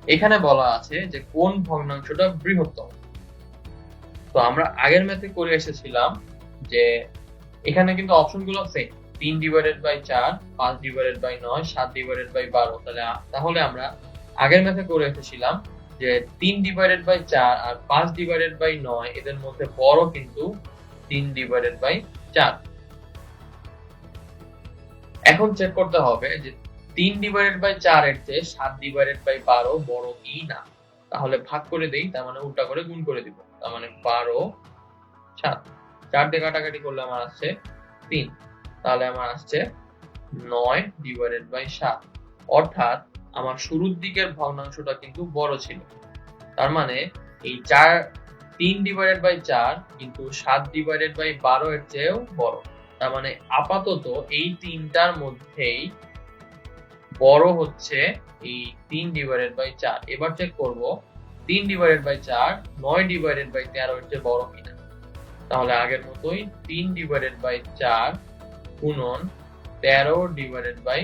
এখানে বলা আছে যে কোন ভগ্নাংশটা বৃহত্তম। তো আমরা আগের ম্যাথে করে এসেছিলাম যে এখানে কিন্তু অপশনগুলো same, 3 divided by 4, 5 divided by 9, 7 divided by 12। তাহলে আমরা আগের ম্যাথে করে এসেছিলাম যে 3 ডিভাইডেড বাই 4 আর 5 ডিভাইডেড বাই 9 এদের মধ্যে বড় কিন্তু 3 ডিভাইডেড বাই 4। এখন চেক করতে হবে যে 3 ডিভাইডেড বাই 4 এর চেয়ে 7 ডিভাইডেড বাই 12 বড় কি না। তাহলে ভাগ করে দেই, তার মানে উল্টা করে গুণ করে দিব। তার মানে 12 7, 4 দিয়ে কাটাকাটি করলে আমার আসছে 3, তাহলে আমার আসছে 9 ডিভাইডেড বাই 7। অর্থাৎ আমার শুরুর দিকের ভগ্নাংশটা কিন্তু বড় ছিল। তার মানে এই 3 ডিভাইডেড বাই 4 কিন্তু 7 ডিভাইডেড বাই 12 এর চেয়েও বড়। তার মানে আপাতত এই তিনটার মধ্যেই বড় হচ্ছে এই 3 ডিভাইডেড বাই 4। এবার চেক করব 3 ডিভাইডেড বাই 4 9 ডিভাইডেড বাই 13 এর চেয়ে বড় কিনা। তাহলে আগের মতোই 3 ডিভাইডেড বাই 4 গুণন 13 ডিভাইডেড বাই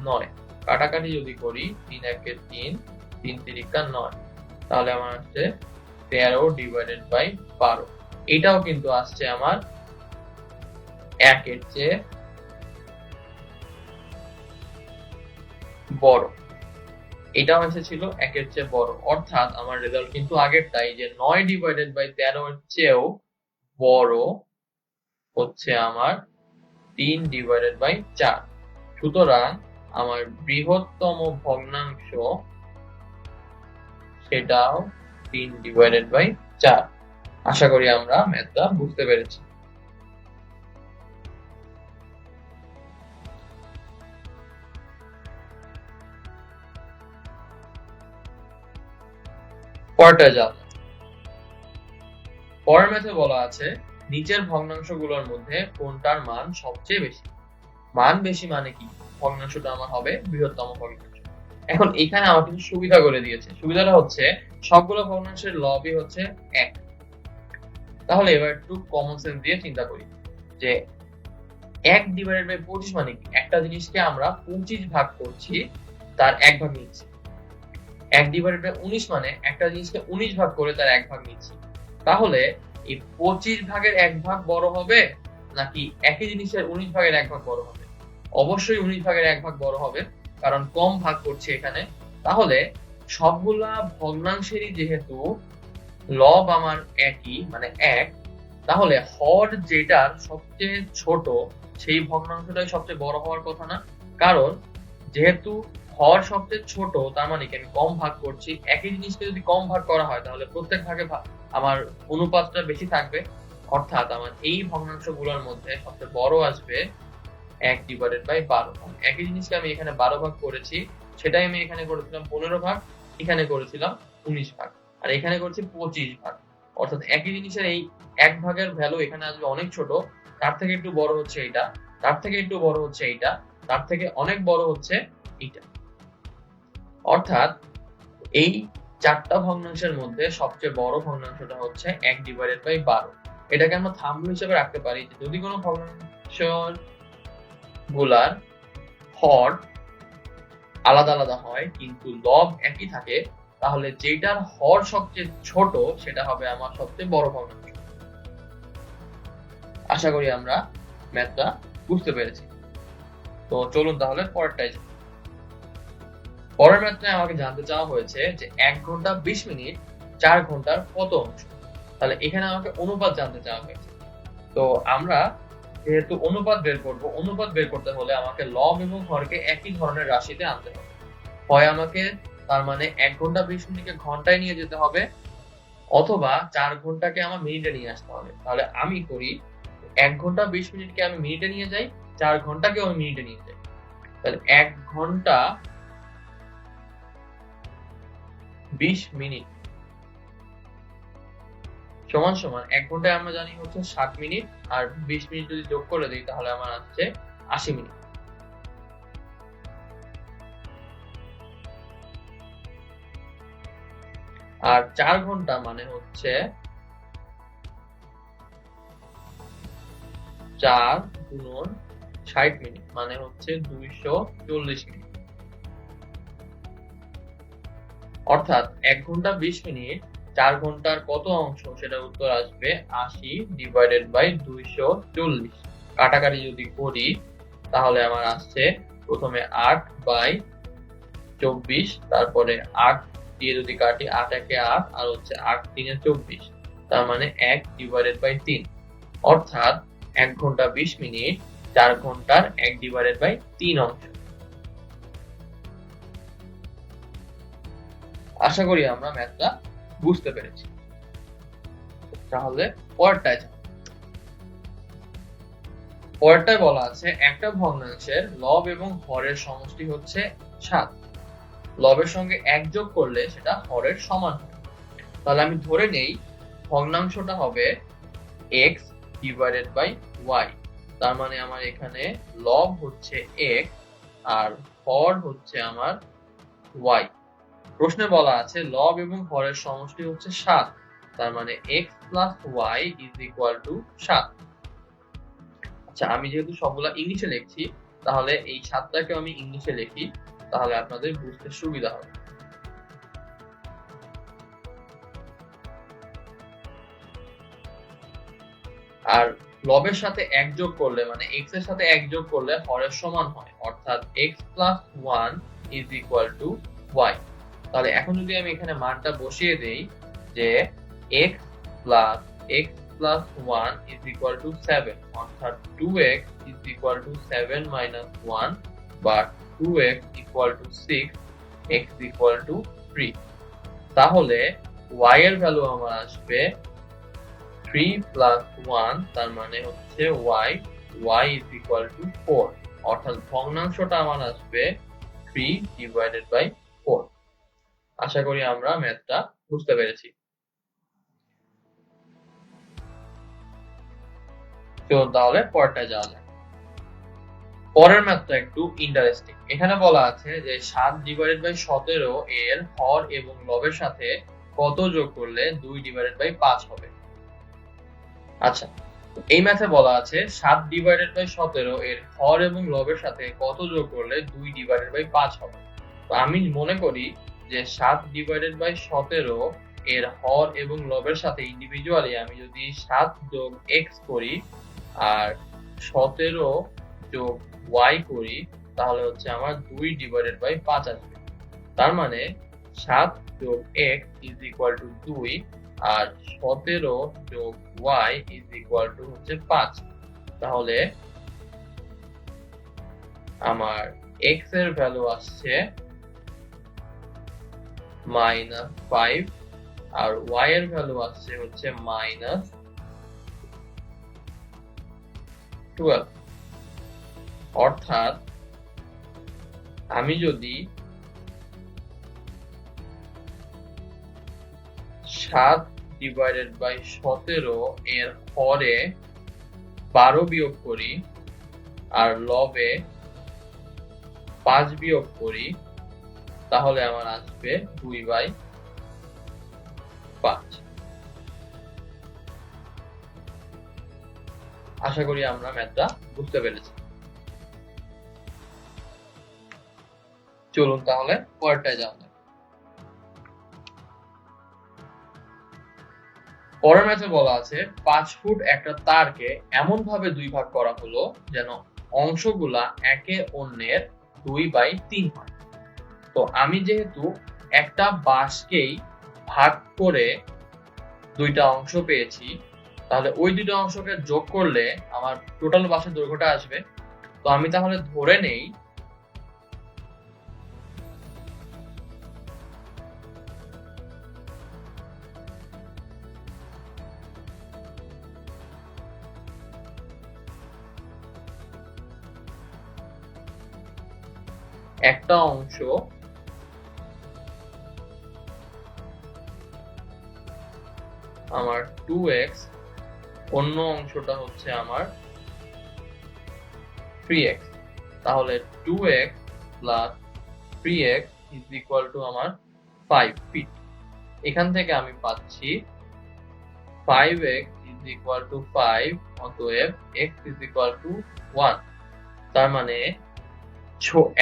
9, কাটাকাটি যদি করি 3 1 3, 3 3 9, তাহলে আমার আসছে 13 ডিভাইডেড বাই 12। এটাও কিন্তু আসছে আমার 1 এর চেয়ে বড়। এটাও এসেছিল 1 এর চেয়ে বড়। অর্থাৎ আমার রেজাল্ট কিন্তু আগেরটাই, যে 9 ডিভাইডেড বাই 13 এর চেয়েও বড় হচ্ছে আমার 3 ডিভাইডেড বাই 4। সুতরাং আমার বৃহত্তম ভগ্নাংশ সেটাও 3 ডিভাইডেড বাই 4। আশা করি আমরা ম্যাথটা বুঝতে পেরেছি। পরেরটা জানব। পরের ম্যাথে বলা আছে নিচের ভগ্নাংশগুলোর মধ্যে কোনটার মান সবচেয়ে বেশি। মান বেশি মানে কি, ভগ্নাংশটা আমার হবে বৃহত্তম ভগ্নাংশ। এখন এখানে আমার কিছু সুবিধা করে দিয়েছে। সুবিধাটা হচ্ছে সবগুলো ভগ্নাংশের লবই হচ্ছে 1। তাহলে এবার একটু কমন সেন্স দিয়ে চিন্তা করি যে 1 ডিভাইডেড বাই 25 মানে কি, একটা জিনিসকে আমরা 25 ভাগ করছি, তার 1 ভাগ নিচ্ছি। 1 ডিভাইডেড বাই 19 মানে একটা জিনিসকে 19 ভাগ করে তার 1 ভাগ নিচ্ছি। তাহলে এই 25 ভাগের 1 ভাগ বড় হবে নাকি একই জিনিসের 19 ভাগের 1 ভাগ বড় হবে? অবশ্যই 19 ভাগের 1 ভাগ বড় হবে, কারণ কম ভাগ করছে এখানে। তাহলে সবগুলা ভগ্নাংশেরই যেহেতু লব আমার একই মানে 1, তাহলে হর যেটার সবচেয়ে ছোট সেই ভগ্নাংশটাই সবচেয়ে বড় হওয়ার কথা না। কারণ যেহেতু হর সবচেয়ে ছোট, তার মানে কি আমি কম ভাগ করছি। একই জিনিসকে যদি কম ভাগ করা হয় তাহলে প্রত্যেক ভাগে আমার অনুপাতটা বেশি থাকবে। অর্থাৎ আমার এই ভগ্নাংশগুলোর মধ্যে সবচেয়ে বড় আসবে 1 ডিভাইডেড বাই 12। একই জিনিসকে আমি এখানে 12 ভাগ করেছি, সেটাই আমি এখানে করেছিলাম 15 ভাগ, এখানে করেছিলাম 19 ভাগ, আর এখানে করেছি 25 ভাগ। অর্থাৎ একই জিনিসের এই 1 ভাগের ভ্যালু এখানে আসবে অনেক ছোট, তার থেকে একটু বড় হচ্ছে এইটা, তার থেকে একটু বড় হচ্ছে এইটা, তার থেকে অনেক বড় হচ্ছে এইটা। অর্থাৎ এই 4টা ভগ্নাংশের মধ্যে সবচেয়ে বড় ভগ্নাংশটা হচ্ছে 1 ডিভাইডেড বাই 12। এটাকে আমরা থাম্বনেল হিসেবে রাখতে পারি যে যদি কোনো ভগ্নাংশ গুলার হর আলাদা আলাদা হয় কিন্তু লব একই থাকে, তাহলে যেটার হর সবচেয়ে ছোট সেটা হবে আমার সবচেয়ে বড় ভগ্নাংশ। আশা করি আমরা ম্যাথটা বুঝতে পেরেছি। তো চলুন তাহলে পরেরটাই। পরের ম্যাথে আমাকে জানতে চাওয়া হয়েছে যে 1 ঘন্টা 20 মিনিট 4 ঘন্টার কত অংশ। তাহলে এখানে আমাকে অনুপাত জানতে চাওয়া হয়েছে। তো আমরা যেহেতু অনুপাত বের করতে হলে আমাকে লব এবং হরকে একই ধরনের রাশিতে আনতে হবে। হয় আমাকে তার মানে 1 ঘন্টা 20 মিনিটকে ঘন্টায় নিয়ে যেতে হবে, অথবা 4 ঘন্টাকে আমার মিনিটে নিয়ে আসতে হবে। তাহলে আমি করি 1 ঘন্টা 20 মিনিটকে আমি মিনিটে নিয়ে যাই, 4 ঘন্টাকে আমি মিনিটে নিয়ে যাই। তাহলে 1 ঘন্টা 20 মিনিট সমান সমান 1 ঘন্টায় আমরা জানি হচ্ছে 60 মিনিট, আর 20 মিনিট যদি যোগ করে দিই তাহলে আমার আসছে 80 মিনিট। আর 4 ঘন্টা মানে হচ্ছে 4 গুণন 60 মিনিট মানে হচ্ছে 240 মিনিট। অর্থাৎ 1 ঘন্টা 20 মিনিট 4 ঘন্টার কত অংশ, সেটা উত্তর আসবে 80 ডিভাইডেড বাই 240। কাটাকাটি যদি করি তাহলে আমার আসছে প্রথমে 8 বাই 24, তারপরে 8 দিয়ে যদি কাটি 8 একে 8 আর হচ্ছে 8 3 24, তার মানে 1 ডিভাইডেড বাই 3। অর্থাৎ 1 ঘন্টা 20 মিনিট 4 ঘন্টার 1 ডিভাইডেড বাই 3 অংশ। আশা করি আমরা ম্যাথটা বুঝতে পেরেছি। তাহলে পরেরটায় বলা আছে একটা ভগ্নাংশের লব এবং হরের সমষ্টি হচ্ছে 7। লবের সঙ্গে 1 যোগ করলে সেটা হরের সমান হয়। তাহলে আমি ধরে নেই ভগ্নাংশটা হবে x ডিভাইডেড বাই y। তার মানে আমার এখানে লব হচ্ছে x আর হর হচ্ছে আমার y। প্রশ্নে বলা আছে লব এবং হরের সমষ্টি হচ্ছে 7, তার মানে x plus y is equal two 7। আচ্ছা, আমি যেহেতু সবগুলা ইংলিশে লিখছি তাহলে এই 7টাকে আমি ইংলিশে লিখি, তাহলে আপনাদের বুঝতে সুবিধা হবে। আর লবের সাথে 1 যোগ করলে মানে x এর সাথে 1 যোগ করলে হরের সমান হয়, অর্থাৎ x plus 1 is equal two y। তাহলে এখন যদি আমি এখানে মানটা বসিয়ে দেই যে x plus 1 is equal two 7, অর্থাৎ 2x is equal two 7 minus 1 বা 2x equal to 6, x equal to 3। তাহলে y এর ভ্যালু আমার আসবে 3 প্লাস 1, তার মানে হচ্ছে y ইজ ইকুয়াল টু 4। অর্থাৎ ভগ্নাংশটা আমার আসবে 3 ডিভাইডেড বাই 4। আশা করি আমরা ম্যাথটা বুঝতে পেরেছি। চলুন তাহলে পরেরটায় যাওয়া যাক। পরের ম্যাথটা একটু ইন্টারেস্টিং। এখানে বলা আছে যে 7 ডিভাইডেড বাই 17 এর হর এবং লবের সাথে কত যোগ করলে 2 ডিভাইডেড বাই 5 হবে। আচ্ছা, এই ম্যাথে বলা আছে 7 ডিভাইডেড বাই 17 এর হর এবং লবের সাথে কত যোগ করলে 2 ডিভাইডেড বাই 5 হবে। তো আমি মনে করি যে 7 ডিভাইডেড বাই 17 এর হর এবং লবের সাথে ইন্ডিভিজুয়ালি আমি যদি 7 যোগ x করি আর 17 যোগ y করি তাহলে হচ্ছে আমার 2 ডিভাইডেড বাই 5 আসবে। তার মানে 7 যোগ x ইজ ইকুয়াল টু 2 আর 17 যোগ y ইজ ইকুয়াল টু হচ্ছে 5। তাহলে আমার x এর ভ্যালু আসছে -5 আর y এর ভ্যালু আসছে হচ্ছে -12। অর্থাৎ আমি যদি 7 ডিভাইডেড বাই 17 এর হরে 12 বিয়োগ করি আর লবে 5 বিয়োগ করি তাহলে আমার আসবে 2/5। আশা করি আমরা ম্যাথটা বুঝতে পেরেছি। চলুন তাহলে পরেরটায় যাওয়া যাক। পরের ম্যাথে বলা আছে 5 ফুট একটা তারকে এমন ভাবে 2 ভাগ করা হলো যেন অংশগুলা একে অন্যের 2/3 হয়। তো আমি যেহেতু একটা বাঁশকেই ভাগ করে দুইটা অংশ পেয়েছি, তাহলে ওই দুইটা অংশকে যোগ করলে আমার টোটাল বাঁশের দৈর্ঘ্যটা আসবে। তো আমি তাহলে ধরে নেই একটা অংশ আমার 2x, অন্য অংশটা হচ্ছে আমার 3x। তাহলে 2x plus 3x is equal two আমার 5 ফিট। এখান থেকে আমি পাচ্ছি 5x ইজ ইকুয়াল টু 5, অতএব x ইজ ইকুয়াল টু 1। তার মানে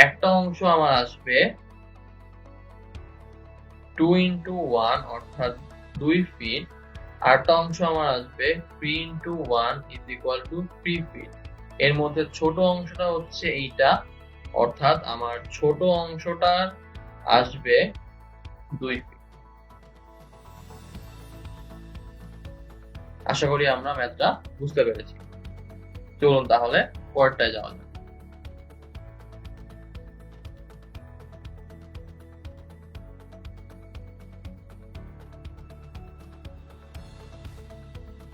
একটা অংশ আমার আসবে 2 ইন্টু 1 অর্থাৎ 2 ফিট, আরেকটা অংশ আমার আসবে 3 into 1 is equal to 3 fit. এর মধ্যে ছোট অংশটা হচ্ছে এইটা, অর্থাৎ আমার ছোট অংশটা আসবে 2 ফিট। আশা করি আমরা ম্যাথটা বুঝতে পেরেছি। চলুন তাহলে পরেরটায় যাওয়া যাক।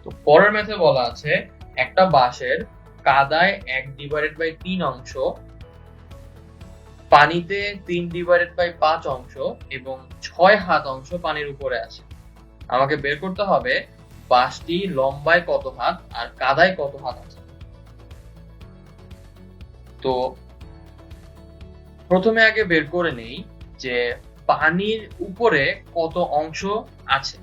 তো পরের ম্যাথে বলা আছে একটা বাঁশের কাদায় 1/3 অংশ, পানিতে 3/5 অংশ এবং 6 হাত অংশ পানির উপরে আছে। আমাকে বের করতে হবে বাঁশটি লম্বায় কত হাত আর কাদায় কত হাত আছে। তো প্রথমে আগে বের করে নেই যে পানির উপরে কত অংশ আছে।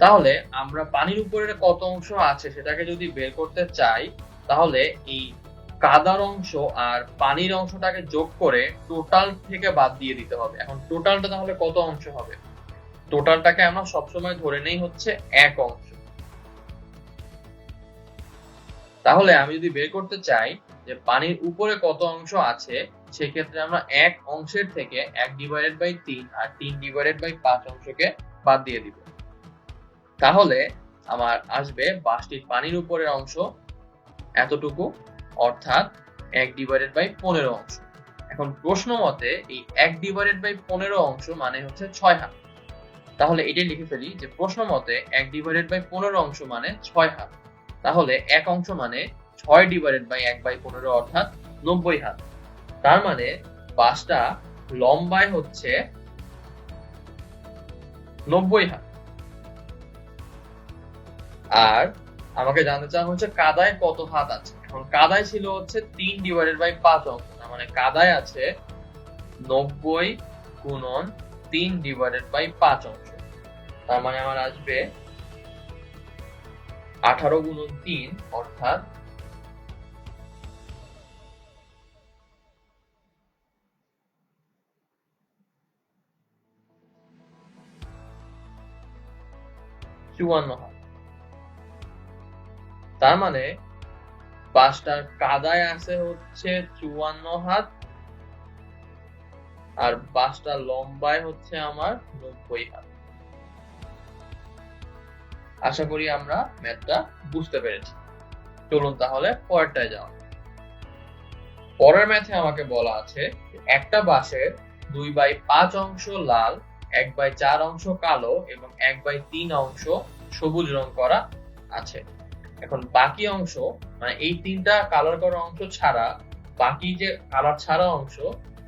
তাহলে আমরা পানির উপরে কত অংশ আছে সেটাকে যদি বের করতে চাই, তাহলে এই কাদার অংশ আর পানির অংশটাকে যোগ করে টোটাল থেকে বাদ দিয়ে দিতে হবে। এখন টোটালটা তাহলে কত অংশ হবে? টোটালটাকে আমরা সবসময় ধরে নেই হচ্ছে এক অংশ। তাহলে আমি যদি বের করতে চাই যে পানির উপরে কত অংশ আছে, সেক্ষেত্রে আমরা এক অংশের থেকে 1/3 আর 3/5 অংশকে বাদ দিয়ে দিব। তাহলে আমার আসবে বাঁশটির পানির উপরের অংশ এতটুকু, অর্থাৎ 1/15 অংশ। এখন প্রশ্ন মতে এই 1/15 অংশ মানে হচ্ছে 6 হাত। তাহলে এটাই লিখে ফেলি যে প্রশ্ন মতে 1/15 অংশ মানে 6 হাত। তাহলে এক অংশ মানে 6/1/15 অর্থাৎ 90 হাত। তার মানে বাঁশটা লম্বায় হচ্ছে 90 হাত। আর আমাকে জানতে চাওয়া হচ্ছে কাদায় কত হাত আছে। এখন কাদায় ছিল হচ্ছে 3/5 অংশ, তার মানে কাদায় আছে 90 গুণন 3/5 অংশ। তার মানে আমার আসবে 18 গুণন 3 অর্থাৎ 54 হাত। তার মানে বাঁশটার কাদায় আছে হচ্ছে 54 হাত আর বাঁশটা লম্বায় হচ্ছে আমার 90 হাত। আশা করি আমরা ম্যাথটা বুঝতে পেরেছি। চলুন তাহলে পরেরটায় যাও। পরের ম্যাথে আমাকে বলা আছে একটা বাঁশের 2/5 অংশ লাল, 1/4 অংশ কালো এবং 1/3 অংশ সবুজ রং করা আছে। এখন বাকি অংশ মানে এই তিনটা কালার করা অংশ ছাড়া বাকি যে কালার ছাড়া অংশ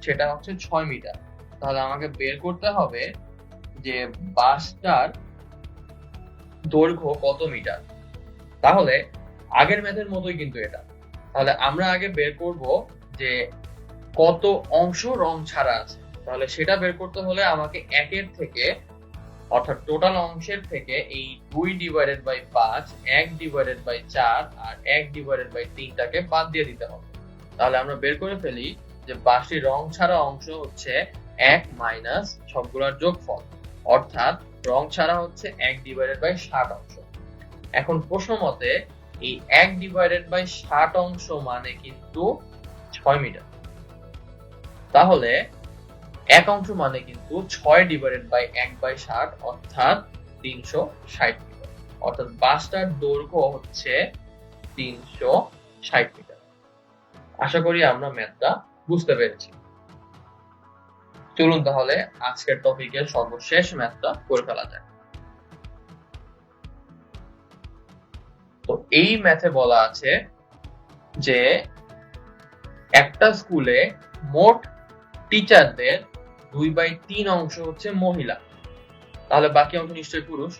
সেটা হচ্ছে 6 মিটার। তাহলে আমাকে বের করতে হবে যে বাঁশটার দৈর্ঘ্য কত মিটার। তাহলে আগের ম্যাথের মতোই কিন্তু এটা। তাহলে আমরা আগে বের করব যে কত অংশ রং ছাড়া আছে। তাহলে সেটা বের করতে হলে আমাকে একের থেকে অর্থাৎ টোটাল অংশের থেকে এই 2/5, 1/4 আর 1/3টাকে বাদ দিয়ে দিতে হবে। তাহলে আমরা বের করে ফেলি যে বাঁশটির রং ছাড়া অংশ হচ্ছে 1 মাইনাস সবগুলোর যোগফল, অর্থাৎ রং ছাড়া হচ্ছে 1/60 অংশ। এখন প্রশ্ন মতে এই 1/60 অংশ মানে কিন্তু 6 মিটার। তাহলে এক অংশ মানে কিন্তু 6/1/60 অর্থাৎ 360 মিটার। অর্থাৎ বাসটার দৈর্ঘ্য হচ্ছে 360 মিটার। আশা করি আমরা ম্যাথটা বুঝতে পেরেছি। চলুন তাহলে আজকের টপিকের সর্বশেষ ম্যাথটা করে ফেলা যায়। তো এই ম্যাথে বলা আছে যে একটা স্কুলে মোট টিচারদের 2/3 অংশ হচ্ছে মহিলা, তাহলে বাকি অংশ নিশ্চয়ই পুরুষ।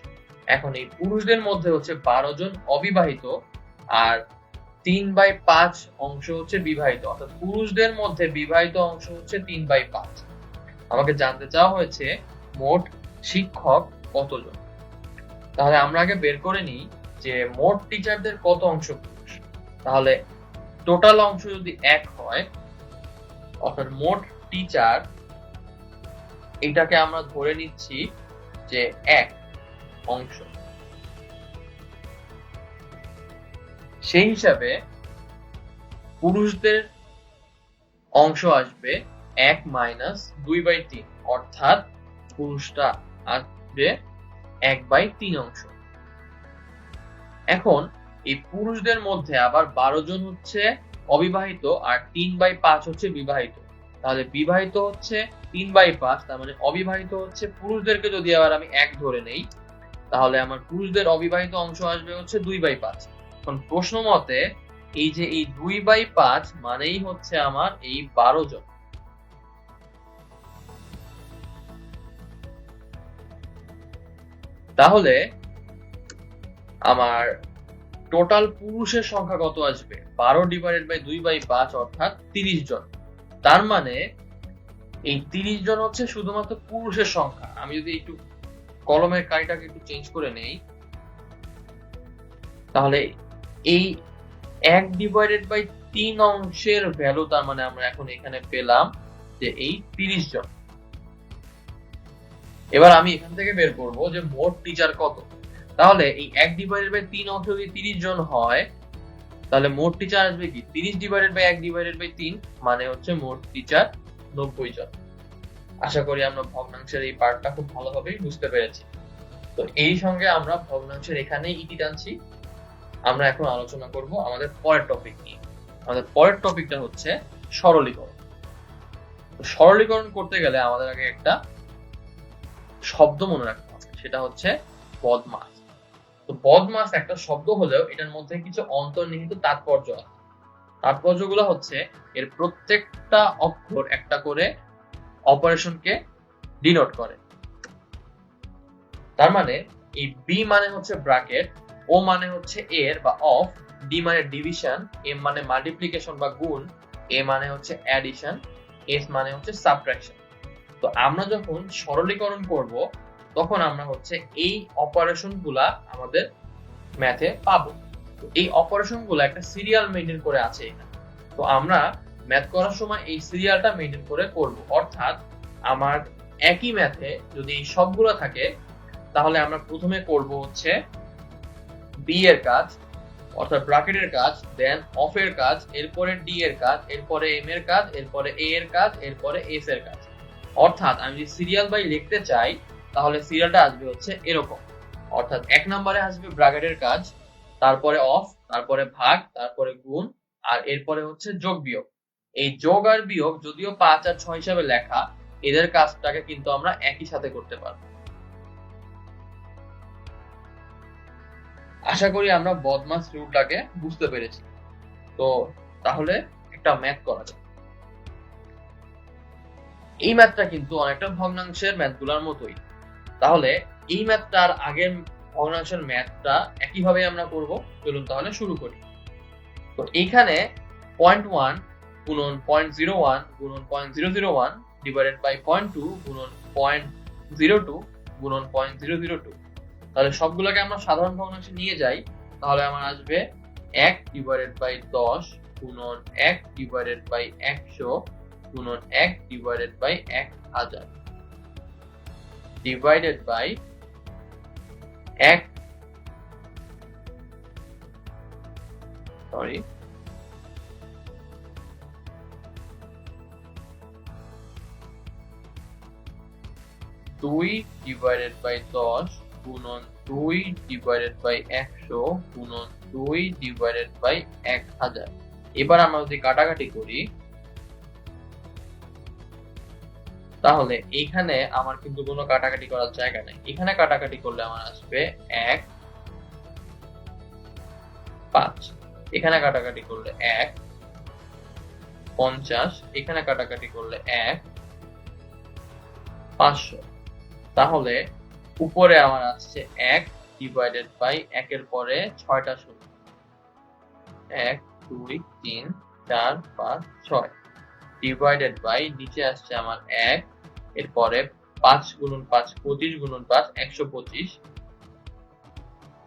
এখন এই পুরুষদের মধ্যে হচ্ছে 12 জন অবিবাহিত আর 3/5 অংশ হচ্ছে বিবাহিত, অর্থাৎ পুরুষদের মধ্যে বিবাহিত অংশ হচ্ছে 3/5। আমাকে জানতে চাওয়া হয়েছে মোট শিক্ষক কতজন। তাহলে আমরা আগে বের করে নিই যে মোট টিচারদের কত অংশ পুরুষ। তাহলে টোটাল অংশ যদি 1 হয়, অর্থাৎ মোট টিচার, এটাকে আমরা ধরে নিচ্ছি যে 1 অংশ। সেই হিসাবে পুরুষদের অংশ আসবে 1 - 2/3, অর্থাৎ পুরুষটা আসবে 1/3 অংশ। এখন এই পুরুষদের মধ্যে আবার 12 জন হচ্ছে অবিবাহিত আর 3/5 হচ্ছে বিবাহিত। তাহলে বিবাহিত হচ্ছে 3/5, তার মানে অবিবাহিত হচ্ছে পুরুষদেরকে যদি আবার আমি 1 ধরে নেই, তাহলে আমার পুরুষদের অবিবাহিত অংশ আসবে হচ্ছে 2/5। এখন প্রশ্ন মতে এই যে এই 2/5 মানেই হচ্ছে আমার এই 12 জন। তাহলে আমার টোটাল পুরুষের সংখ্যা কত আসবে? 12/2/5 অর্থাৎ 30 জন। তার মানে এই 30 জন হচ্ছে শুধুমাত্র পুরুষের সংখ্যা। আমি যদি একটু কলমের কালিটাকে একটু চেঞ্জ করে নেই, তাহলে এই 1/3 অংশের ভ্যালু, তার মানে আমরা এখন এখানে পেলাম যে এই 30 জন। এবার আমি এখান থেকে বের করব যে মোট টিচার কত। তাহলে এই 1/3 অংশ যদি 30 জন হয়, তাহলে মোট টিচার আসবে কি 30/1/3, মানে হচ্ছে মোট টিচার 90 জন। আশা করি আমরা ভগ্নাংশের এই পার্টটা খুব ভালোভাবে বুঝতে পেরেছি। তো এই সঙ্গে আমরা ভগ্নাংশের এখানেই ইতি টানছি। আমরা এখন আলোচনা করব আমাদের পরের টপিক নিয়ে। আমাদের পরের টপিকটা হচ্ছে সরলীকরণ। সরলীকরণ করতে গেলে আমাদের আগে একটা শব্দ মনে রাখতে হবে, সেটা হচ্ছে বদমাস। তো বদমাস একটা শব্দ হলেও এটার মধ্যে কিছু অন্তর্নিহিত তাৎপর্য আছে। তাৎপর্যগুলো হচ্ছে এর প্রত্যেকটা অক্ষর একটা করে অপারেশনকে ডিনোট করে। তার মানে এই বি মানে হচ্ছে ব্র্যাকেট, ও মানে হচ্ছে এর বা অফ, ডি মানে ডিভিশন, এম মানে মাল্টিপ্লিকেশন বা গুণ, এ মানে হচ্ছে অ্যাডিশন, এস মানে হচ্ছে সাবট্রাকশন। তো আমরা যখন সরলীকরণ করব তখন আমরা হচ্ছে এই অপারেশন গুলা আমাদের ম্যাথে পাবো। তো এই অপারেশন গুলা একটা সিরিয়াল মেইনটেইন করে আছে এখানে। তো আমরা ম্যাথ করার সময় এই সিরিয়ালটা মেইনটেইন করে করব। অর্থাৎ আমার একই ম্যাথে যদি এই সবগুলো থাকে, তাহলে আমরা প্রথমে করব হচ্ছে বি এর কাজ, অর্থাৎ ব্র্যাকেটের কাজ, দেন অফ এর কাজ, এরপরে ডি এর কাজ, এরপরে এম এর কাজ, এরপরে এ এর কাজ, এরপরে এস এর কাজ। অর্থাৎ আমি যদি সিরিয়াল বাই লিখতে চাই, তাহলে সিরিয়ালটা আসবে হচ্ছে এরকম। অর্থাৎ 1 নম্বরে আসবে ব্র্যাকেটের কাজ, তারপরে অফ, তারপরে ভাগ, তারপরে গুণ, আর এরপরে হচ্ছে যোগ বিয়োগ। এই যোগ আর বিয়োগ যদিও 5 আর 6 হিসাবে লেখা, এদের কাজটাকে কিন্তু আমরা একই সাথে করতে পারবো। আশা করি আমরা বদমাস রুলটাকে বুঝতে পেরেছি। তো তাহলে একটা ম্যাথ করা যাক। এই ম্যাথটা কিন্তু অনেকটা ভগ্নাংশের ম্যাথগুলোর মতোই। তাহলে এই ম্যাথটার আগের ভগ্নাংশের ম্যাথটা একইভাবে আমরা করব। চলুন তাহলে শুরু করি। তো এইখানে 0.1 গুণন 0.01 গুণন 0.001 ডিভাইডেড বাই 0.2 গুণন 0.02 গুণন 0.002। তাহলে সবগুলোকে আমরা সাধারণ ভগ্নাংশে নিয়ে যাই, তাহলে আমার আসবে 1/10 গুণন 1/100 গুণন 1/1000 ডিভাইডেড বাই 1 সরি 2/10 গুণন 2/100 গুণন 2/1000। এবার আমরা যদি কাটাকাটি করি তাহলে এইখানে আমার কিন্তু কোনো কাটাকাটি করার জায়গা নেই। এখানে কাটাকাটি করলে আমার আসবে 1 5। এখানে কাটাকাটি করলে 1 50। এখানে কাটাকাটি করলে 1 500। তাহলে উপরে আমার আসছে 1 ডিভাইডেড বাই 1 এর পরে 6টা শূন্য, 1 2 3 4 5 6 ডিভাইডেড বাই নিচে আসছে আমার 1 এরপরে 5 গুণন 5 25 গুণন 5 125।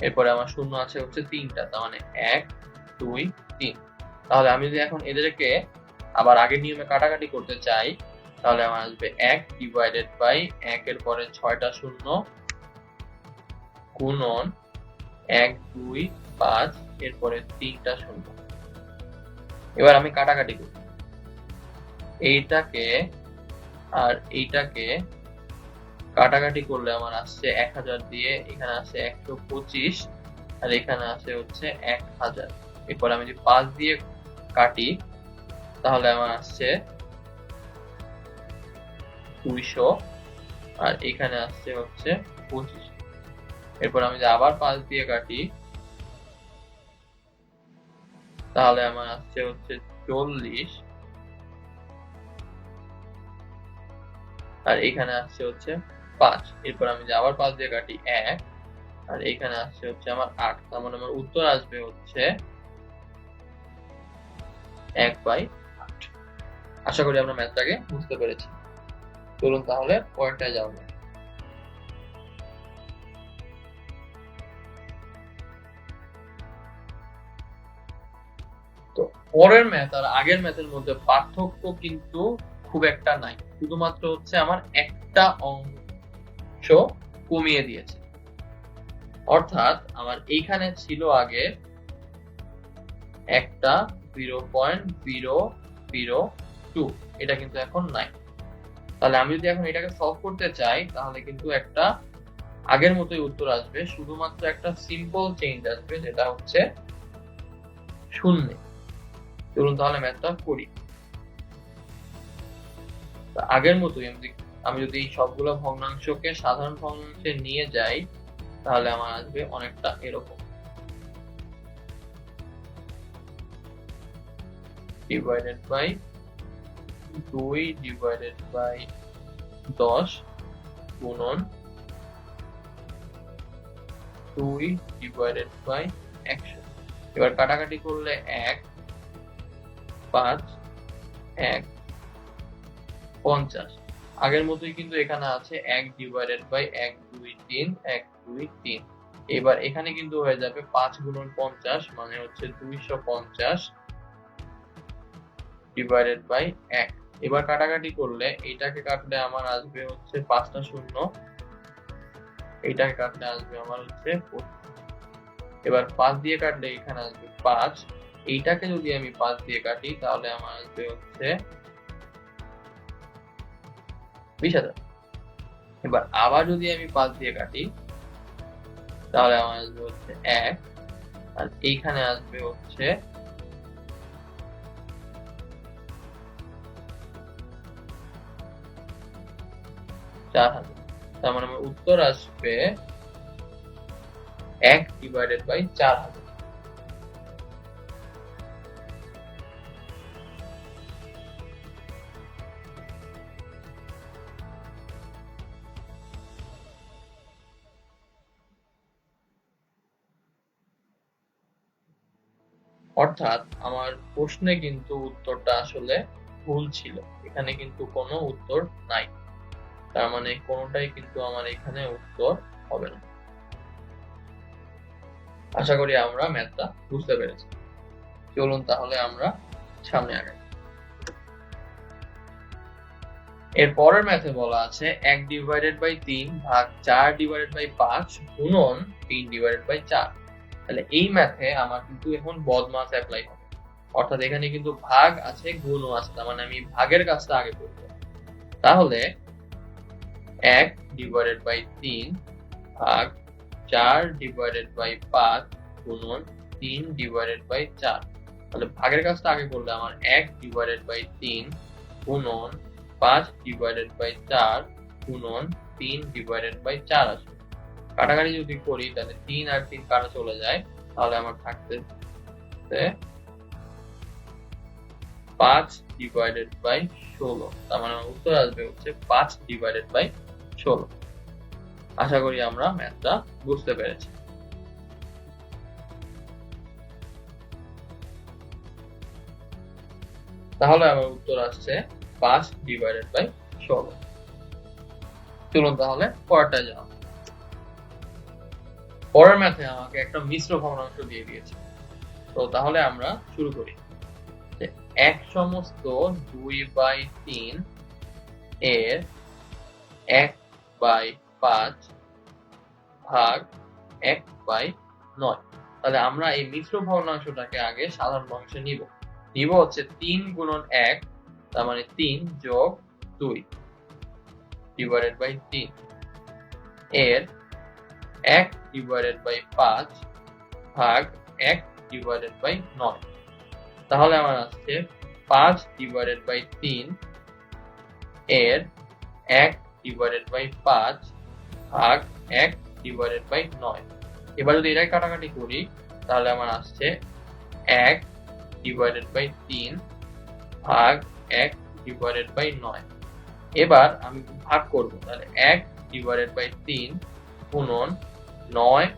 এরপরে আমার শূন্য আছে হচ্ছে 3টা, তার মানে 1 2 3। তাহলে আমি যদি এখন এদেরকে আবার আগের নিয়মে কাটাকাটি করতে চাই তাহলে আমার আসবে 1 ডিভাইডেড বাই 1 এর পরে 6টা শূন্য গুণন 1 2 5 এরপরে 3টা শূন্য। এবার আমি কাটাকাটি করি, এইটাকে আর এইটাকে কাটাকাটি করলে আমার আসছে 1000 দিয়ে, এখানে আসছে 125 আর এখানে আসে হচ্ছে 1000। এরপর আমি যদি 5 দিয়ে কাটি তাহলে আমার আসছে 200 আর এখানে আসছে হচ্ছে 25। এরপর আমি যদি আবার 5 দিয়ে কাটি তাহলে আমার আসছে হচ্ছে 40 আর এখানে আসছে হচ্ছে 5। এরপর আমি যদি আবার 5 দিয়ে কাটি 1 আর এখানে আসছে হচ্ছে আমার 8। তার মানে আমার উত্তর আসবে হচ্ছে 1/8। আশা করি আমরা ম্যাথটাকে বুঝতে পেরেছি। চলুন তাহলে পরেরটায় যাওয়া যাক। তো পরের ম্যাথ আর আগের ম্যাথের মধ্যে পার্থক্য কিন্তু খুব একটা নাই, শুধুমাত্র হচ্ছে আমার একটা অংশ কমিয়ে দিয়েছে। অর্থাৎ আমার এইখানে ছিল আগে একটা 0.002, এটা কিন্তু এখন নাই। তাহলে আমি যদি এখন এটাকে সলভ করতে চাই তাহলে কিন্তু একটা আগের মতোই উত্তর আসবে, শুধুমাত্র একটা সিম্পল চেঞ্জ আসবে যেটা হচ্ছে শূন্য। চলুন তাহলে ম্যাথটা করি। আগের মতোই আমি যদি এই সবগুলো ভগ্নাংশকে সাধারণ ভগ্নাংশে নিয়ে যাই তাহলে আমার আসবে অনেকটা এরকম, ডিভাইডেড বাই 2 ডিভাইডেড বাই 10 গুণন 2 ডিভাইডেড বাই 100। এবার কাটাকাটি করলে 1 5 1 50। আগের মতোই কিন্তু এখানে আছে 1 ডিভাইডেড বাই 1 2 3 1 2 3। এবার এখানে কিন্তু হয়ে যাবে 5 গুণন 50 মানে হচ্ছে 250 ডিভাইডেড বাই 1। এবার কাটাকাটি করলে এইটাকে কাটলে আমার আসবে হচ্ছে 5টা শূন্য, এইটাকে কাটলে আসবে আমার হচ্ছে 25। এবার 5 দিয়ে কাটলে এখানে আসবে 5, এইটাকে যদি আমি 5 দিয়ে কাটি তাহলে আমার আসবে হচ্ছে 20,000। এবার আবার যদি আমি 5 দিয়ে কাটি তাহলে আমার আসবে হচ্ছে 1 আর এইখানে আসবে হচ্ছে 4000। তার মানে আমার উত্তর আসবে 1 ডিভাইডেড বাই 4000। অর্থাৎ আমার প্রশ্নে কিন্তু উত্তরটা আসলে ভুল ছিল, এখানে কিন্তু কোনো উত্তর নাই, তার মানে কোনোটাই কিন্তু আমার এখানে উত্তর হবে না। আশা করি আমরা ম্যাথটা বুঝতে পেরেছি। চলুন তাহলে আমরা সামনে আগাই। এর পরের ম্যাথে বলা আছে 1 ডিভাইডেড বাই 3 ভাগ 4 ডিভাইডেড বাই 5 গুণন 3 ডিভাইডেড বাই 4। তাহলে এই ম্যাথে আমার কিন্তু এখন বদমাস অ্যাপ্লাই হবে, অর্থাৎ এখানে কিন্তু ভাগ আছে গুণও আছে, তার মানে আমি ভাগের কাজটা আগে করব। তাহলে 1/3 ভাগ 4/5 গুণন 3/4। তাহলে ভাগের কাজটা আগে করলে আমার 1/3 গুণন 5/4 গুণন 3/4 আসবে। কাটাকাটি যদি করি তাহলে 3 আর 3 কাটা চলে যায়, তাহলে আমার থাকতে 5/16। তার মানে আমার উত্তর আসবে হচ্ছে 5/16। আশা করি আমরা ম্যাথটা বুঝতে পেরেছি। তাহলে আমার উত্তর আসছে 5/16। চলুন তাহলে পরেরটা যাও। পরের ম্যাথে আমাকে একটা মিশ্র ভগ্নাংশ দিয়ে দিয়েছে। তো তাহলে আমরা শুরু করি। 1/2/3 এর 1/5 ভাগ 1/9। তাহলে আমরা এই মিশ্র ভগ্নাংশটাকে আগে সাধারণ অংশে নিব হচ্ছে 3 গুণন 1, তার মানে 3 যোগ 2 ডিভাইডেড বাই 3 এর 1/5 ভাগ 1/9। তাহলে আমার আসছে 5/3 এর 1/5 ভাগ 1/9। এবার যদি এটাই কাটাকাটি করি তাহলে আমার আসছে 1/3 ভাগ 1/9। এবার আমি ভাগ করব, তাহলে 1/3 গুণন 9/1।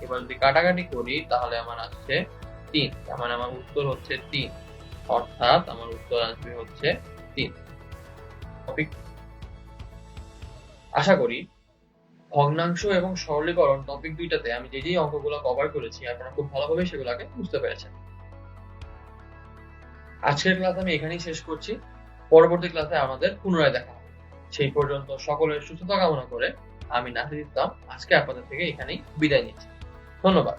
এবার যদি কাটাকাটি করি তাহলে আমার আসছে 3, তার মানে আমার উত্তর হচ্ছে 3, অর্থাৎ আমার উত্তর আসবে হচ্ছে 3। আশা করি ভগ্নাংশ এবং সরলীকরণ টপিক দুইটাতে আমি যেই অঙ্কগুলো কভার করেছি আপনারা খুব ভালোভাবে সেগুলোকে বুঝতে পেরেছেন। আজকের ক্লাস আমি এখানেই শেষ করছি। পরবর্তী ক্লাসে আমাদের পুনরায় দেখা হবে। সেই পর্যন্ত সকলের সুস্থতা কামনা করে আমি নাহিদ ইসলাম আজকে আপনাদের থেকে এখানেই বিদায় নিচ্ছি। ধন্যবাদ।